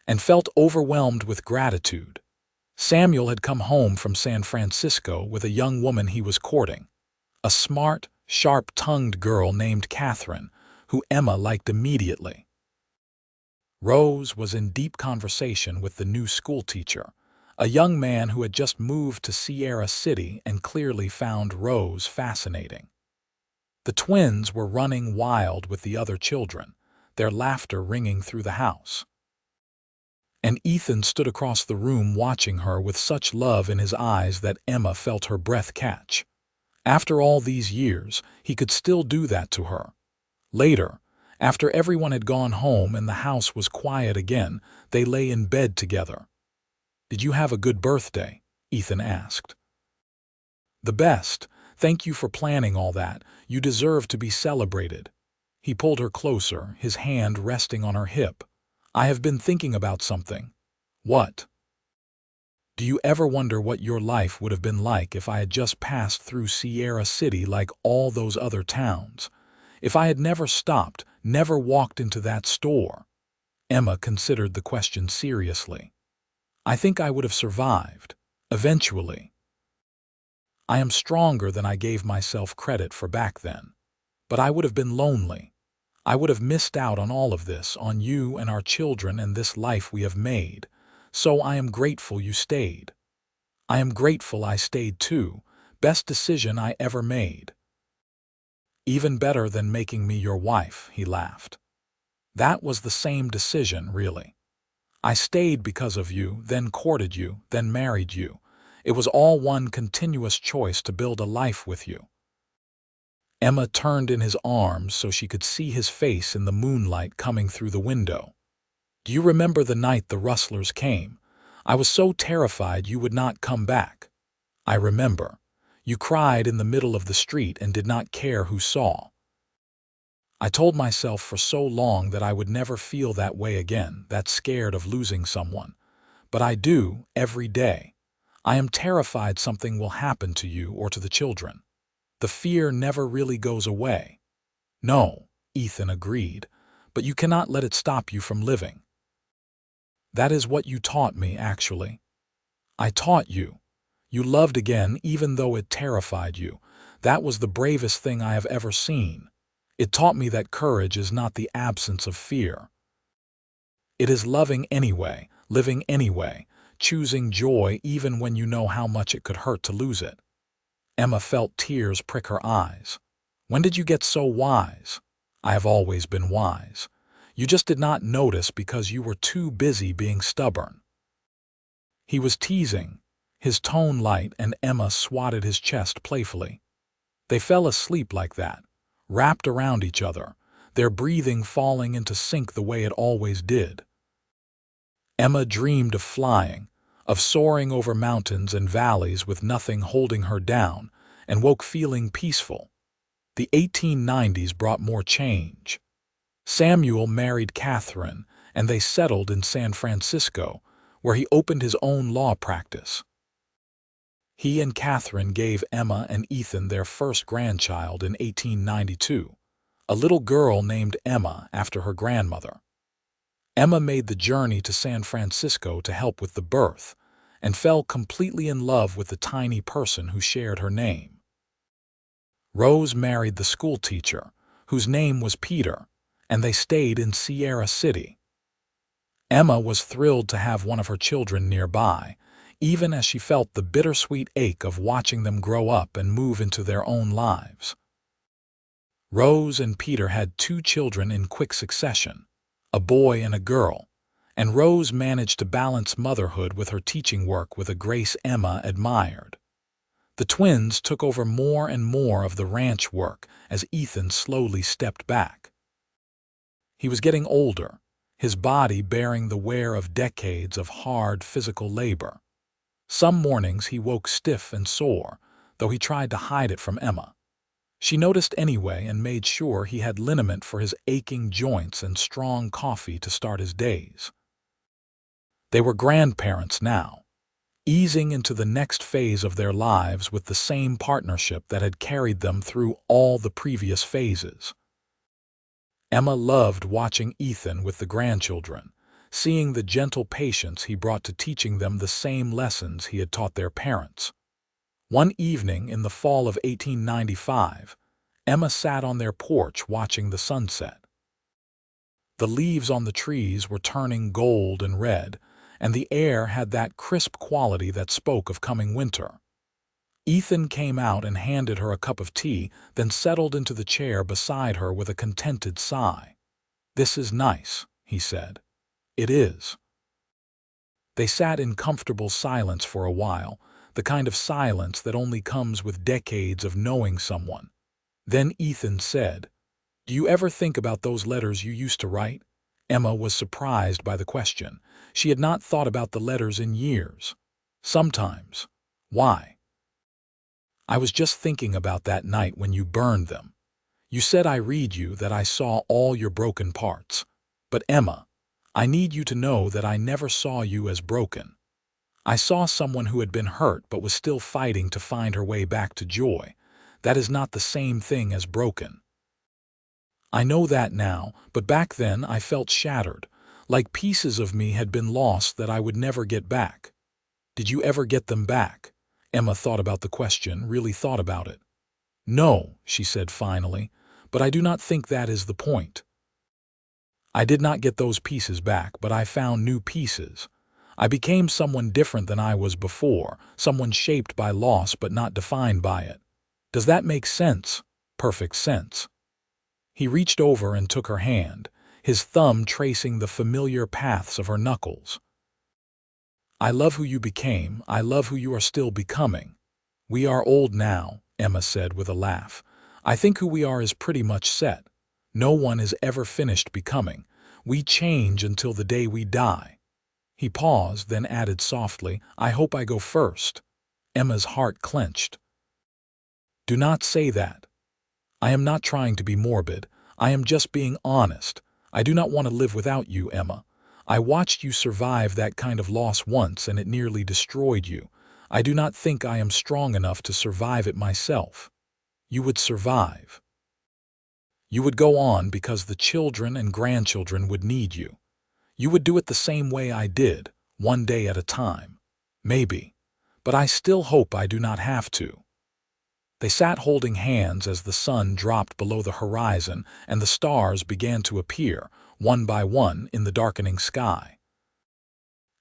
and felt overwhelmed with gratitude. Samuel had come home from San Francisco with a young woman he was courting, a smart, sharp-tongued girl named Catherine, who Emma liked immediately. Rose was in deep conversation with the new schoolteacher, a young man who had just moved to Sierra City and clearly found Rose fascinating. The twins were running wild with the other children, their laughter ringing through the house. And Ethan stood across the room watching her with such love in his eyes that Emma felt her breath catch. After all these years, he could still do that to her. Later, after everyone had gone home and the house was quiet again, they lay in bed together. "Did you have a good birthday?" Ethan asked. "The best. Thank you for planning all that. You deserve to be celebrated." He pulled her closer, his hand resting on her hip. "I have been thinking about something." "What?" "Do you ever wonder what your life would have been like if I had just passed through Sierra City like all those other towns? If I had never stopped, never walked into that store?" Emma considered the question seriously. "I think I would have survived, eventually. I am stronger than I gave myself credit for back then. But I would have been lonely. I would have missed out on all of this, on you and our children and this life we have made. So I am grateful you stayed. I am grateful I stayed too. Best decision I ever made." "Even better than making me your wife," he laughed. That was the same decision, really. I stayed because of you, then courted you, then married you. It was all one continuous choice to build a life with you. Emma turned in his arms so she could see his face in the moonlight coming through the window. Do you remember the night the rustlers came? I was so terrified you would not come back. I remember. You cried in the middle of the street and did not care who saw. I told myself for so long that I would never feel that way again, that scared of losing someone. But I do, every day. I am terrified something will happen to you or to the children. The fear never really goes away. No, Ethan agreed, but you cannot let it stop you from living. That is what you taught me, actually. I taught you. You loved again even though it terrified you. That was the bravest thing I have ever seen. It taught me that courage is not the absence of fear. It is loving anyway, living anyway, choosing joy even when you know how much it could hurt to lose it. Emma felt tears prick her eyes. When did you get so wise? I have always been wise. You just did not notice because you were too busy being stubborn. He was teasing, his tone light, and Emma swatted his chest playfully. They fell asleep like that, wrapped around each other, their breathing falling into sync the way it always did. Emma dreamed of flying, of soaring over mountains and valleys with nothing holding her down, and woke feeling peaceful. The 1890s brought more change. Samuel married Catherine, and they settled in San Francisco, where he opened his own law practice. He and Catherine gave Emma and Ethan their first grandchild in 1892, a little girl named Emma after her grandmother. Emma made the journey to San Francisco to help with the birth, and fell completely in love with the tiny person who shared her name. Rose married the schoolteacher, whose name was Peter, and they stayed in Sierra City. Emma was thrilled to have one of her children nearby, even as she felt the bittersweet ache of watching them grow up and move into their own lives. Rose and Peter had 2 children in quick succession, a boy and a girl, and Rose managed to balance motherhood with her teaching work with a grace Emma admired. The twins took over more and more of the ranch work as Ethan slowly stepped back. He was getting older, his body bearing the wear of decades of hard physical labor. Some mornings he woke stiff and sore, though he tried to hide it from Emma. She noticed anyway and made sure he had liniment for his aching joints and strong coffee to start his days. They were grandparents now, easing into the next phase of their lives with the same partnership that had carried them through all the previous phases. Emma loved watching Ethan with the grandchildren, seeing the gentle patience he brought to teaching them the same lessons he had taught their parents. One evening in the fall of 1895, Emma sat on their porch watching the sunset. The leaves on the trees were turning gold and red, and the air had that crisp quality that spoke of coming winter. Ethan came out and handed her a cup of tea, then settled into the chair beside her with a contented sigh. "This is nice," he said. "It is." They sat in comfortable silence for a while, the kind of silence that only comes with decades of knowing someone. Then Ethan said, "Do you ever think about those letters you used to write?" Emma was surprised by the question. She had not thought about the letters in years. "Sometimes." "Why?" "I was just thinking about that night when you burned them. You said I read you that I saw all your broken parts. But Emma, I need you to know that I never saw you as broken. I saw someone who had been hurt but was still fighting to find her way back to joy. That is not the same thing as broken. I know that now, but back then I felt shattered, like pieces of me had been lost that I would never get back." "Did you ever get them back?" Emma thought about the question, really thought about it. "No," she said finally, "but I do not think that is the point. I did not get those pieces back, but I found new pieces. I became someone different than I was before, someone shaped by loss but not defined by it. Does that make sense?" "Perfect sense." He reached over and took her hand, his thumb tracing the familiar paths of her knuckles. "I love who you became. I love who you are still becoming. We are old now," Emma said with a laugh. "I think who we are is pretty much set. No one is ever finished becoming. We change until the day we die." He paused, then added softly, "I hope I go first." Emma's heart clenched. "Do not say that. I am not trying to be morbid. I am just being honest. I do not want to live without you, Emma. I watched you survive that kind of loss once and it nearly destroyed you. I do not think I am strong enough to survive it myself." "You would survive. You would go on because the children and grandchildren would need you. You would do it the same way I did, one day at a time. Maybe. But I still hope I do not have to." They sat holding hands as the sun dropped below the horizon and the stars began to appear, one by one, in the darkening sky.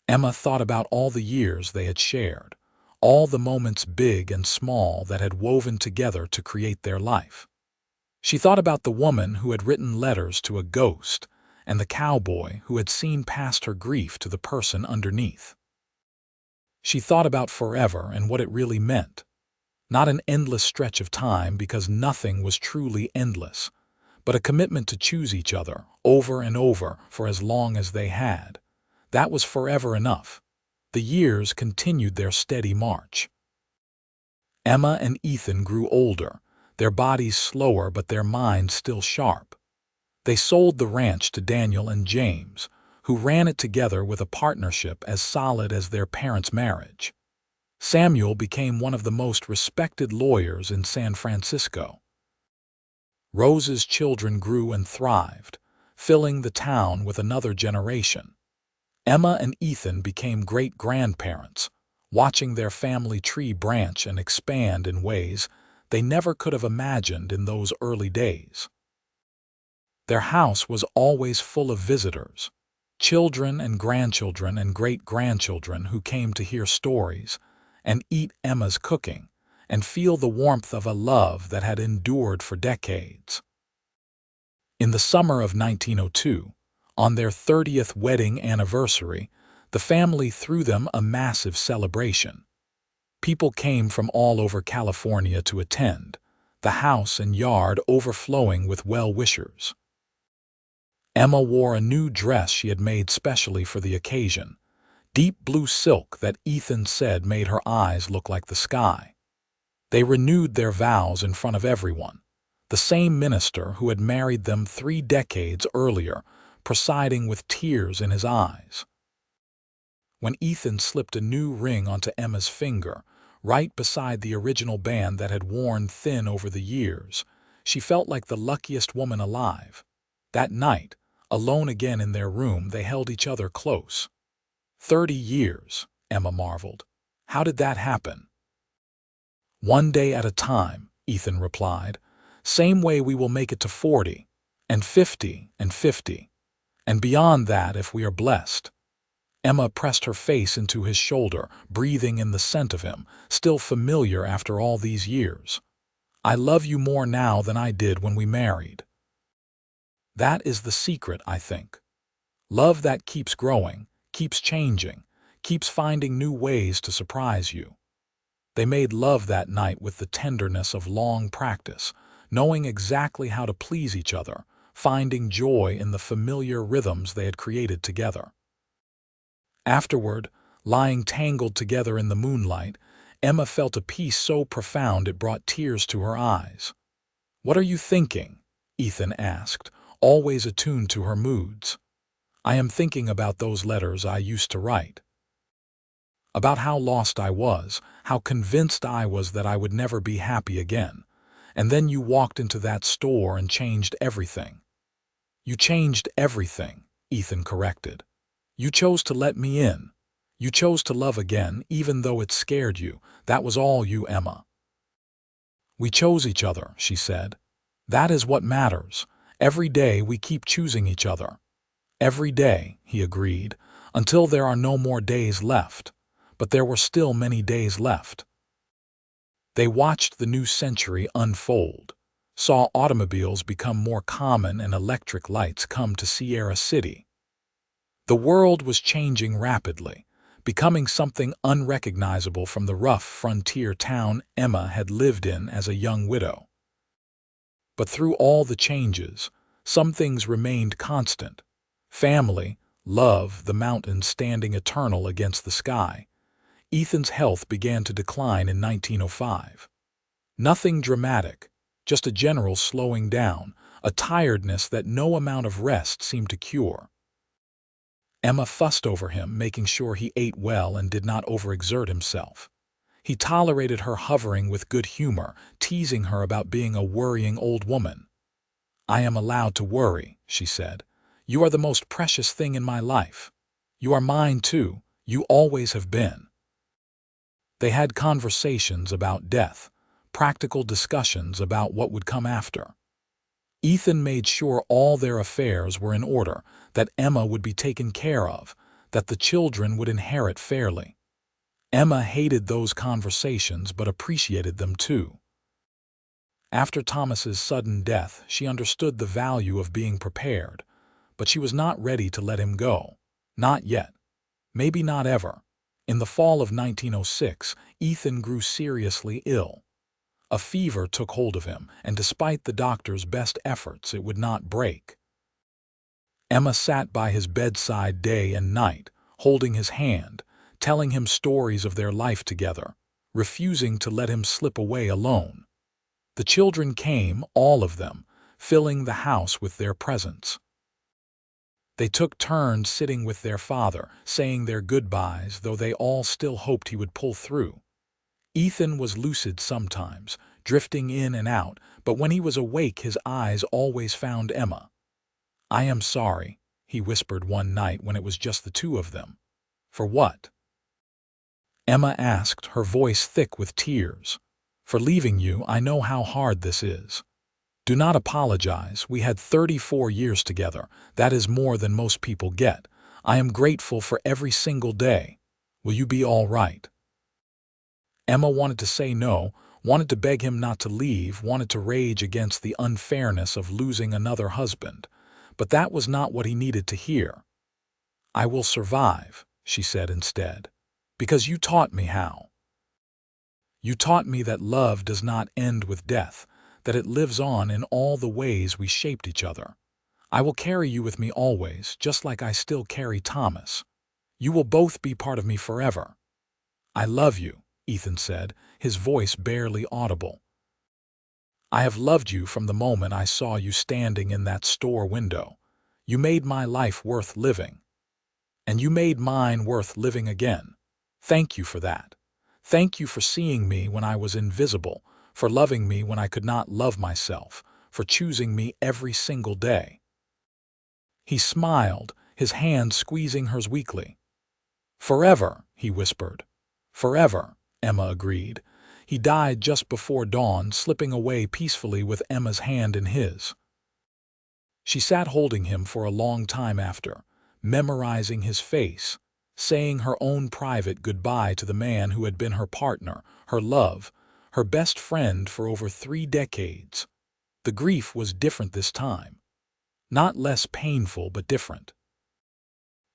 Emma thought about all the years they had shared, all the moments big and small that had woven together to create their life. She thought about the woman who had written letters to a ghost and the cowboy who had seen past her grief to the person underneath. She thought about forever and what it really meant. Not an endless stretch of time, because nothing was truly endless, but a commitment to choose each other over and over for as long as they had. That was forever enough. The years continued their steady march. Emma and Ethan grew older, their bodies slower but their minds still sharp. They sold the ranch to Daniel and James, who ran it together with a partnership as solid as their parents' marriage. Samuel became one of the most respected lawyers in San Francisco. Rose's children grew and thrived, filling the town with another generation. Emma and Ethan became great-grandparents, watching their family tree branch and expand in ways they never could have imagined in those early days. Their house was always full of visitors, children and grandchildren and great-grandchildren who came to hear stories and eat Emma's cooking and feel the warmth of a love that had endured for decades. In the summer of 1902, on their 30th wedding anniversary, the family threw them a massive celebration. People came from all over California to attend, the house and yard overflowing with well-wishers. Emma wore a new dress she had made specially for the occasion, deep blue silk that Ethan said made her eyes look like the sky. They renewed their vows in front of everyone, the same minister who had married them 3 decades earlier, presiding with tears in his eyes. When Ethan slipped a new ring onto Emma's finger, right beside the original band that had worn thin over the years, she felt like the luckiest woman alive. That night, alone again in their room, they held each other close. 30 years, Emma marveled. How did that happen? "One day at a time," Ethan replied. "Same way we will make it to 40, and 50, and 50, and beyond that if we are blessed." Emma pressed her face into his shoulder, breathing in the scent of him, still familiar after all these years. "I love you more now than I did when we married." That is the secret, I think. Love that keeps growing, keeps changing, keeps finding new ways to surprise you. They made love that night with the tenderness of long practice, knowing exactly how to please each other, finding joy in the familiar rhythms they had created together. Afterward, lying tangled together in the moonlight, Emma felt a peace so profound it brought tears to her eyes. "What are you thinking?" Ethan asked, always attuned to her moods. "I am thinking about those letters I used to write. About how lost I was, how convinced I was that I would never be happy again. And then you walked into that store and changed everything." "You changed everything," Ethan corrected. "You chose to let me in. You chose to love again, even though it scared you. That was all you, Emma." "We chose each other," she said. "That is what matters. Every day we keep choosing each other." "Every day," he agreed, "until there are no more days left." But there were still many days left. They watched the new century unfold, saw automobiles become more common and electric lights come to Sierra City. The world was changing rapidly, becoming something unrecognizable from the rough frontier town Emma had lived in as a young widow. But through all the changes, some things remained constant. Family, love, the mountains standing eternal against the sky. Ethan's health began to decline in 1905. Nothing dramatic, just a general slowing down, a tiredness that no amount of rest seemed to cure. Emma fussed over him, making sure he ate well and did not overexert himself. He tolerated her hovering with good humor, teasing her about being a worrying old woman. "I am allowed to worry," she said. "You are the most precious thing in my life. You are mine too. You always have been." They had conversations about death, practical discussions about what would come after. Ethan made sure all their affairs were in order, that Emma would be taken care of, that the children would inherit fairly. Emma hated those conversations but appreciated them too. After Thomas's sudden death, she understood the value of being prepared, but she was not ready to let him go. Not yet. Maybe not ever. In the fall of 1906, Ethan grew seriously ill. A fever took hold of him, and despite the doctor's best efforts, it would not break. Emma sat by his bedside day and night, holding his hand, telling him stories of their life together, refusing to let him slip away alone. The children came, all of them, filling the house with their presence. They took turns sitting with their father, saying their goodbyes, though they all still hoped he would pull through. Ethan was lucid sometimes, drifting in and out, but when he was awake his eyes always found Emma. "I am sorry," he whispered one night when it was just the two of them. "For what?" Emma asked, her voice thick with tears. "For leaving you. I know how hard this is. Do not apologize. We had 34 years together. That is more than most people get. I am grateful for every single day. Will you be all right?" Emma wanted to say no, wanted to beg him not to leave, wanted to rage against the unfairness of losing another husband, but that was not what he needed to hear. "I will survive," she said instead, "because you taught me how. You taught me that love does not end with death, that it lives on in all the ways we shaped each other. I will carry you with me always, just like I still carry Thomas. You will both be part of me forever." "I love you," Ethan said, his voice barely audible. "I have loved you from the moment I saw you standing in that store window. You made my life worth living. And you made mine worth living again. Thank you for that. Thank you for seeing me when I was invisible, for loving me when I could not love myself, for choosing me every single day." He smiled, his hand squeezing hers weakly. "Forever," he whispered. "Forever," Emma agreed. He died just before dawn, slipping away peacefully with Emma's hand in his. She sat holding him for a long time after, memorizing his face, saying her own private goodbye to the man who had been her partner, her love, her best friend for over 3 decades. The grief was different this time. Not less painful, but different.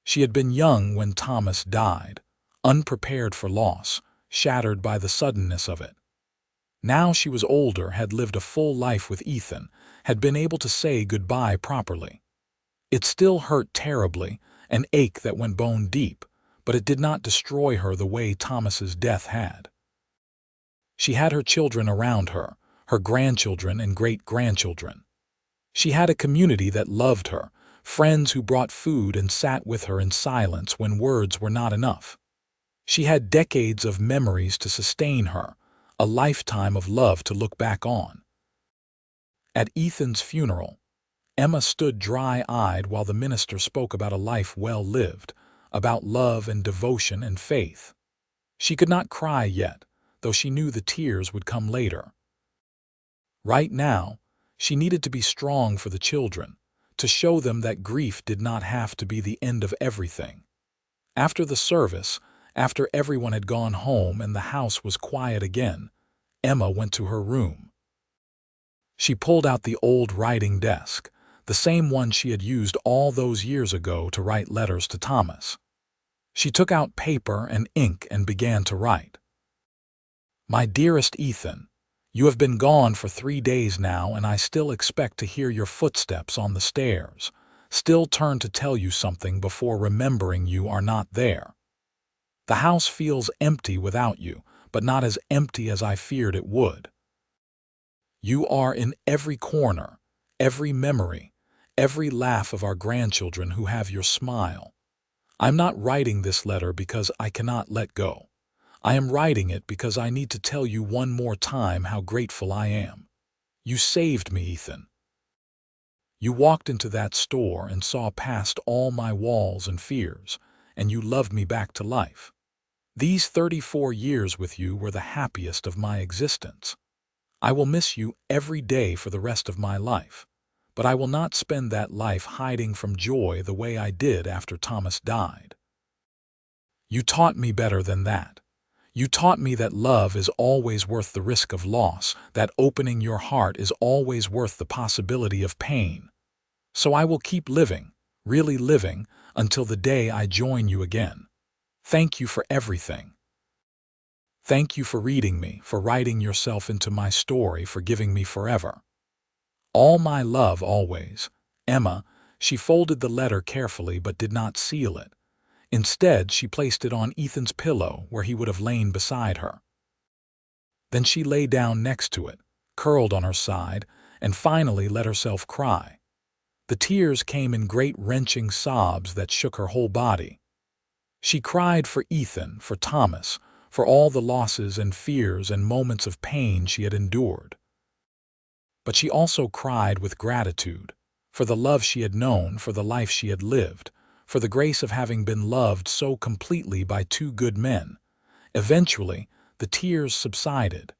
She had been young when Thomas died, unprepared for loss, shattered by the suddenness of it. Now she was older, had lived a full life with Ethan, had been able to say goodbye properly. It still hurt terribly, an ache that went bone deep, but it did not destroy her the way Thomas's death had. She had her children around her, her grandchildren and great-grandchildren. She had a community that loved her, friends who brought food and sat with her in silence when words were not enough. She had decades of memories to sustain her, a lifetime of love to look back on. At Ethan's funeral, Emma stood dry-eyed while the minister spoke about a life well lived, about love and devotion and faith. She could not cry yet, though she knew the tears would come later. Right now, she needed to be strong for the children, to show them that grief did not have to be the end of everything. After the service, after everyone had gone home and the house was quiet again, Emma went to her room. She pulled out the old writing desk, the same one she had used all those years ago to write letters to Thomas. She took out paper and ink and began to write. My dearest Ethan, you have been gone for 3 days now, and I still expect to hear your footsteps on the stairs, still turn to tell you something before remembering you are not there. The house feels empty without you, but not as empty as I feared it would. You are in every corner, every memory, every laugh of our grandchildren who have your smile. I'm not writing this letter because I cannot let go. I am writing it because I need to tell you one more time how grateful I am. You saved me, Ethan. You walked into that store and saw past all my walls and fears, and you loved me back to life. These 34 years with you were the happiest of my existence. I will miss you every day for the rest of my life, but I will not spend that life hiding from joy the way I did after Thomas died. You taught me better than that. You taught me that love is always worth the risk of loss, that opening your heart is always worth the possibility of pain. So I will keep living, really living, until the day I join you again. Thank you for everything. Thank you for reading me, for writing yourself into my story, for giving me forever. All my love always, Emma. She folded the letter carefully but did not seal it. Instead, she placed it on Ethan's pillow where he would have lain beside her. Then she lay down next to it, curled on her side, and finally let herself cry. The tears came in great wrenching sobs that shook her whole body. She cried for Ethan, for Thomas, for all the losses and fears and moments of pain she had endured. But she also cried with gratitude, for the love she had known, for the life she had lived, for the grace of having been loved so completely by 2 good men. Eventually, the tears subsided.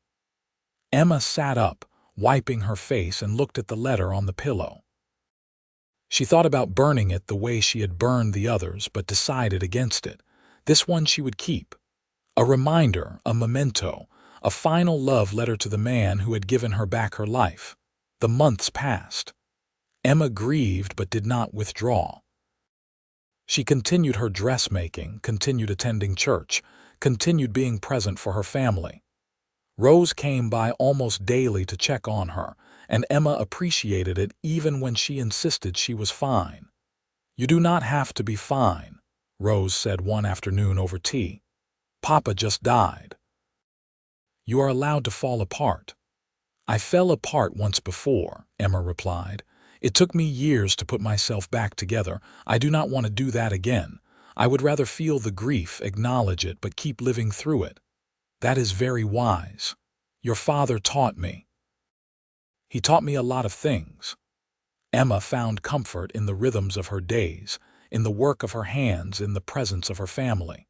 Emma sat up, wiping her face, and looked at the letter on the pillow. She thought about burning it the way she had burned the others, but decided against it. This one she would keep. A reminder, a memento, a final love letter to the man who had given her back her life. The months passed. Emma grieved but did not withdraw. She continued her dressmaking, continued attending church, continued being present for her family. Rose came by almost daily to check on her, and Emma appreciated it even when she insisted she was fine. You do not have to be fine, Rose said one afternoon over tea. Papa just died. You are allowed to fall apart. I fell apart once before, Emma replied. It took me years to put myself back together. I do not want to do that again. I would rather feel the grief, acknowledge it, but keep living through it. That is very wise. Your father taught me. He taught me a lot of things. Emma found comfort in the rhythms of her days, in the work of her hands, in the presence of her family.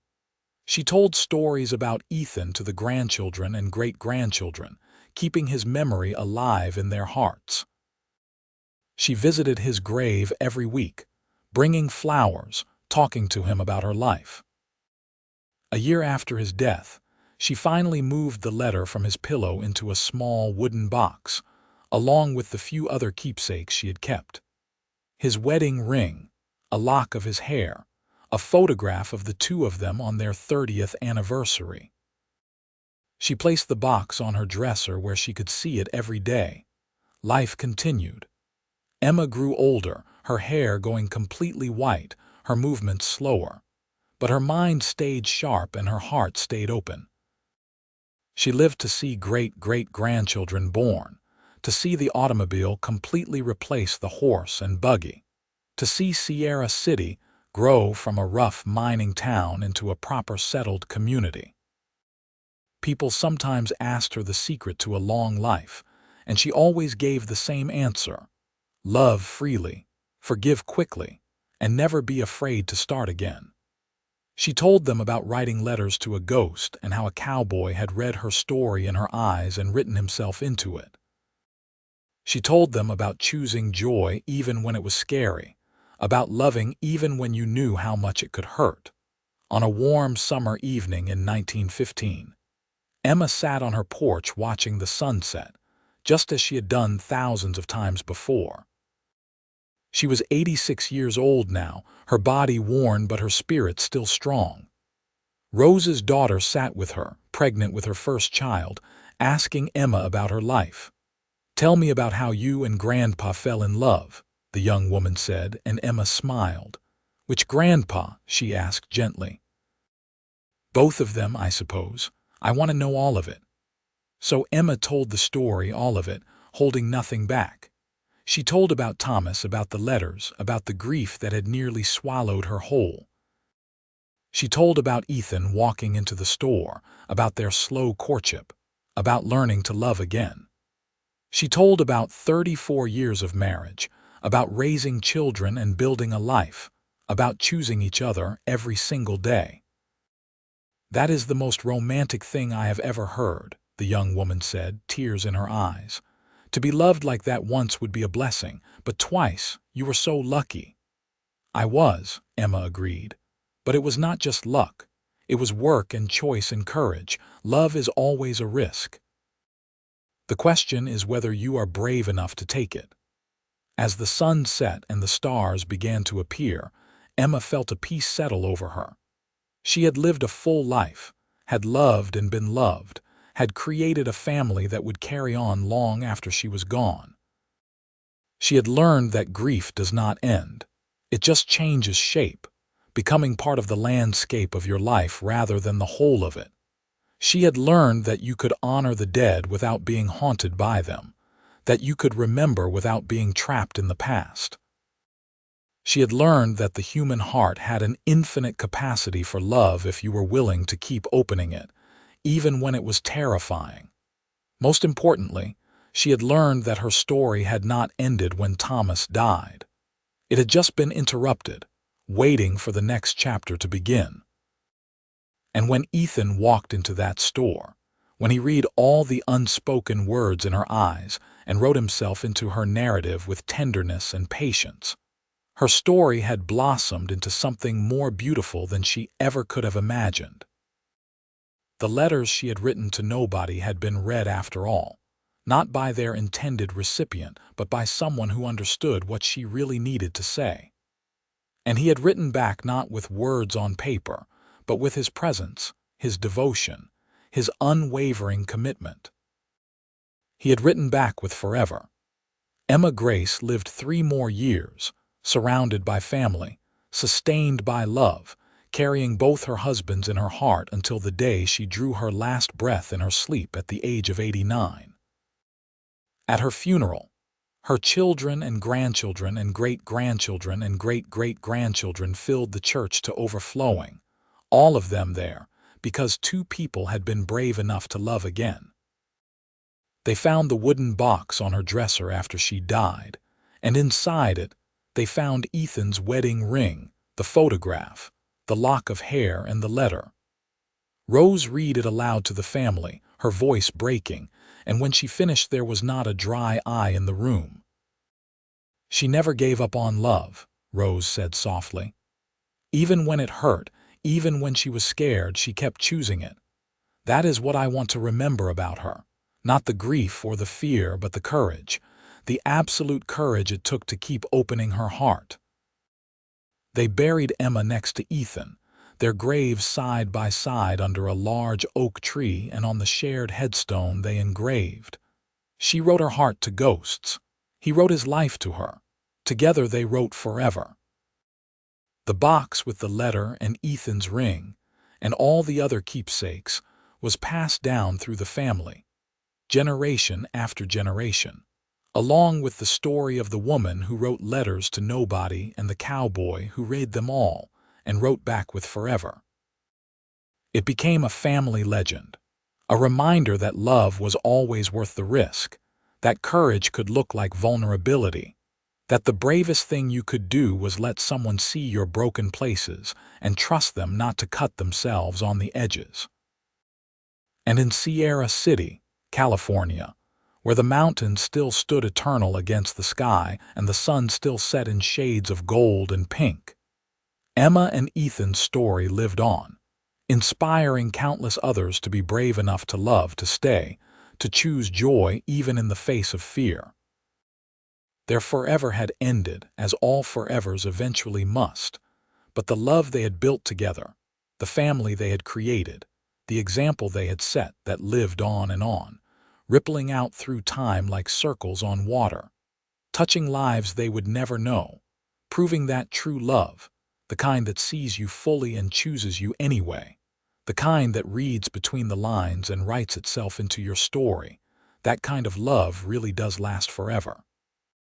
She told stories about Ethan to the grandchildren and great-grandchildren, keeping his memory alive in their hearts. She visited his grave every week, bringing flowers, talking to him about her life. A year after his death, she finally moved the letter from his pillow into a small wooden box, along with the few other keepsakes she had kept. His wedding ring, a lock of his hair, a photograph of the 2 of them on their 30th anniversary. She placed the box on her dresser where she could see it every day. Life continued. Emma grew older, her hair going completely white, her movements slower. But her mind stayed sharp and her heart stayed open. She lived to see great-great-grandchildren born, to see the automobile completely replace the horse and buggy, to see Sierra City grow from a rough mining town into a proper settled community. People sometimes asked her the secret to a long life, and she always gave the same answer: love freely, forgive quickly, and never be afraid to start again. She told them about writing letters to a ghost and how a cowboy had read her story in her eyes and written himself into it. She told them about choosing joy even when it was scary, about loving even when you knew how much it could hurt. On a warm summer evening in 1915, Emma sat on her porch watching the sunset, just as she had done thousands of times before. She was 86 years old now, her body worn but her spirit still strong. Rose's daughter sat with her, pregnant with her first child, asking Emma about her life. "Tell me about how you and Grandpa fell in love," the young woman said, and Emma smiled. "Which grandpa?" she asked gently. "Both of them, I suppose. I want to know all of it." So Emma told the story, all of it, holding nothing back. She told about Thomas, about the letters, about the grief that had nearly swallowed her whole. She told about Ethan walking into the store, about their slow courtship, about learning to love again. She told about 34 years of marriage, about raising children and building a life, about choosing each other every single day. "That is the most romantic thing I have ever heard," the young woman said, tears in her eyes. "To be loved like that once would be a blessing, but twice, you were so lucky." "I was," Emma agreed. "But it was not just luck. It was work and choice and courage. Love is always a risk. The question is whether you are brave enough to take it." As the sun set and the stars began to appear, Emma felt a peace settle over her. She had lived a full life, had loved and been loved, had created a family that would carry on long after she was gone. She had learned that grief does not end. It just changes shape, becoming part of the landscape of your life rather than the whole of it. She had learned that you could honor the dead without being haunted by them, that you could remember without being trapped in the past. She had learned that the human heart had an infinite capacity for love if you were willing to keep opening it, even when it was terrifying. Most importantly, she had learned that her story had not ended when Thomas died. It had just been interrupted, waiting for the next chapter to begin. And when Ethan walked into that store, when he read all the unspoken words in her eyes and wrote himself into her narrative with tenderness and patience, her story had blossomed into something more beautiful than she ever could have imagined. The letters she had written to nobody had been read after all, not by their intended recipient, but by someone who understood what she really needed to say. And he had written back not with words on paper, but with his presence, his devotion, his unwavering commitment. He had written back with forever. Emma Grace lived 3 more years, surrounded by family, sustained by love, carrying both her husbands in her heart until the day she drew her last breath in her sleep at the age of 89. At her funeral, her children and grandchildren and great-grandchildren and great-great-grandchildren filled the church to overflowing, all of them there, because 2 people had been brave enough to love again. They found the wooden box on her dresser after she died, and inside it, they found Ethan's wedding ring, the photograph, the lock of hair, and the letter. Rose read it aloud to the family, her voice breaking, and when she finished there was not a dry eye in the room. "She never gave up on love," Rose said softly. "Even when it hurt, even when she was scared, she kept choosing it. That is what I want to remember about her. Not the grief or the fear, but the courage. The absolute courage it took to keep opening her heart." They buried Emma next to Ethan, their graves side by side under a large oak tree, and on the shared headstone they engraved, "She wrote her heart to ghosts. He wrote his life to her. Together they wrote forever." The box with the letter and Ethan's ring, and all the other keepsakes, was passed down through the family, generation after generation, along with the story of the woman who wrote letters to nobody and the cowboy who read them all and wrote back with forever. It became a family legend, a reminder that love was always worth the risk, that courage could look like vulnerability, that the bravest thing you could do was let someone see your broken places and trust them not to cut themselves on the edges. And in Sierra City, California, where the mountains still stood eternal against the sky and the sun still set in shades of gold and pink, Emma and Ethan's story lived on, inspiring countless others to be brave enough to love, to stay, to choose joy even in the face of fear. Their forever had ended, as all forevers eventually must, but the love they had built together, the family they had created, the example they had set that lived on, rippling out through time like circles on water, touching lives they would never know, proving that true love, the kind that sees you fully and chooses you anyway, the kind that reads between the lines and writes itself into your story, that kind of love really does last forever.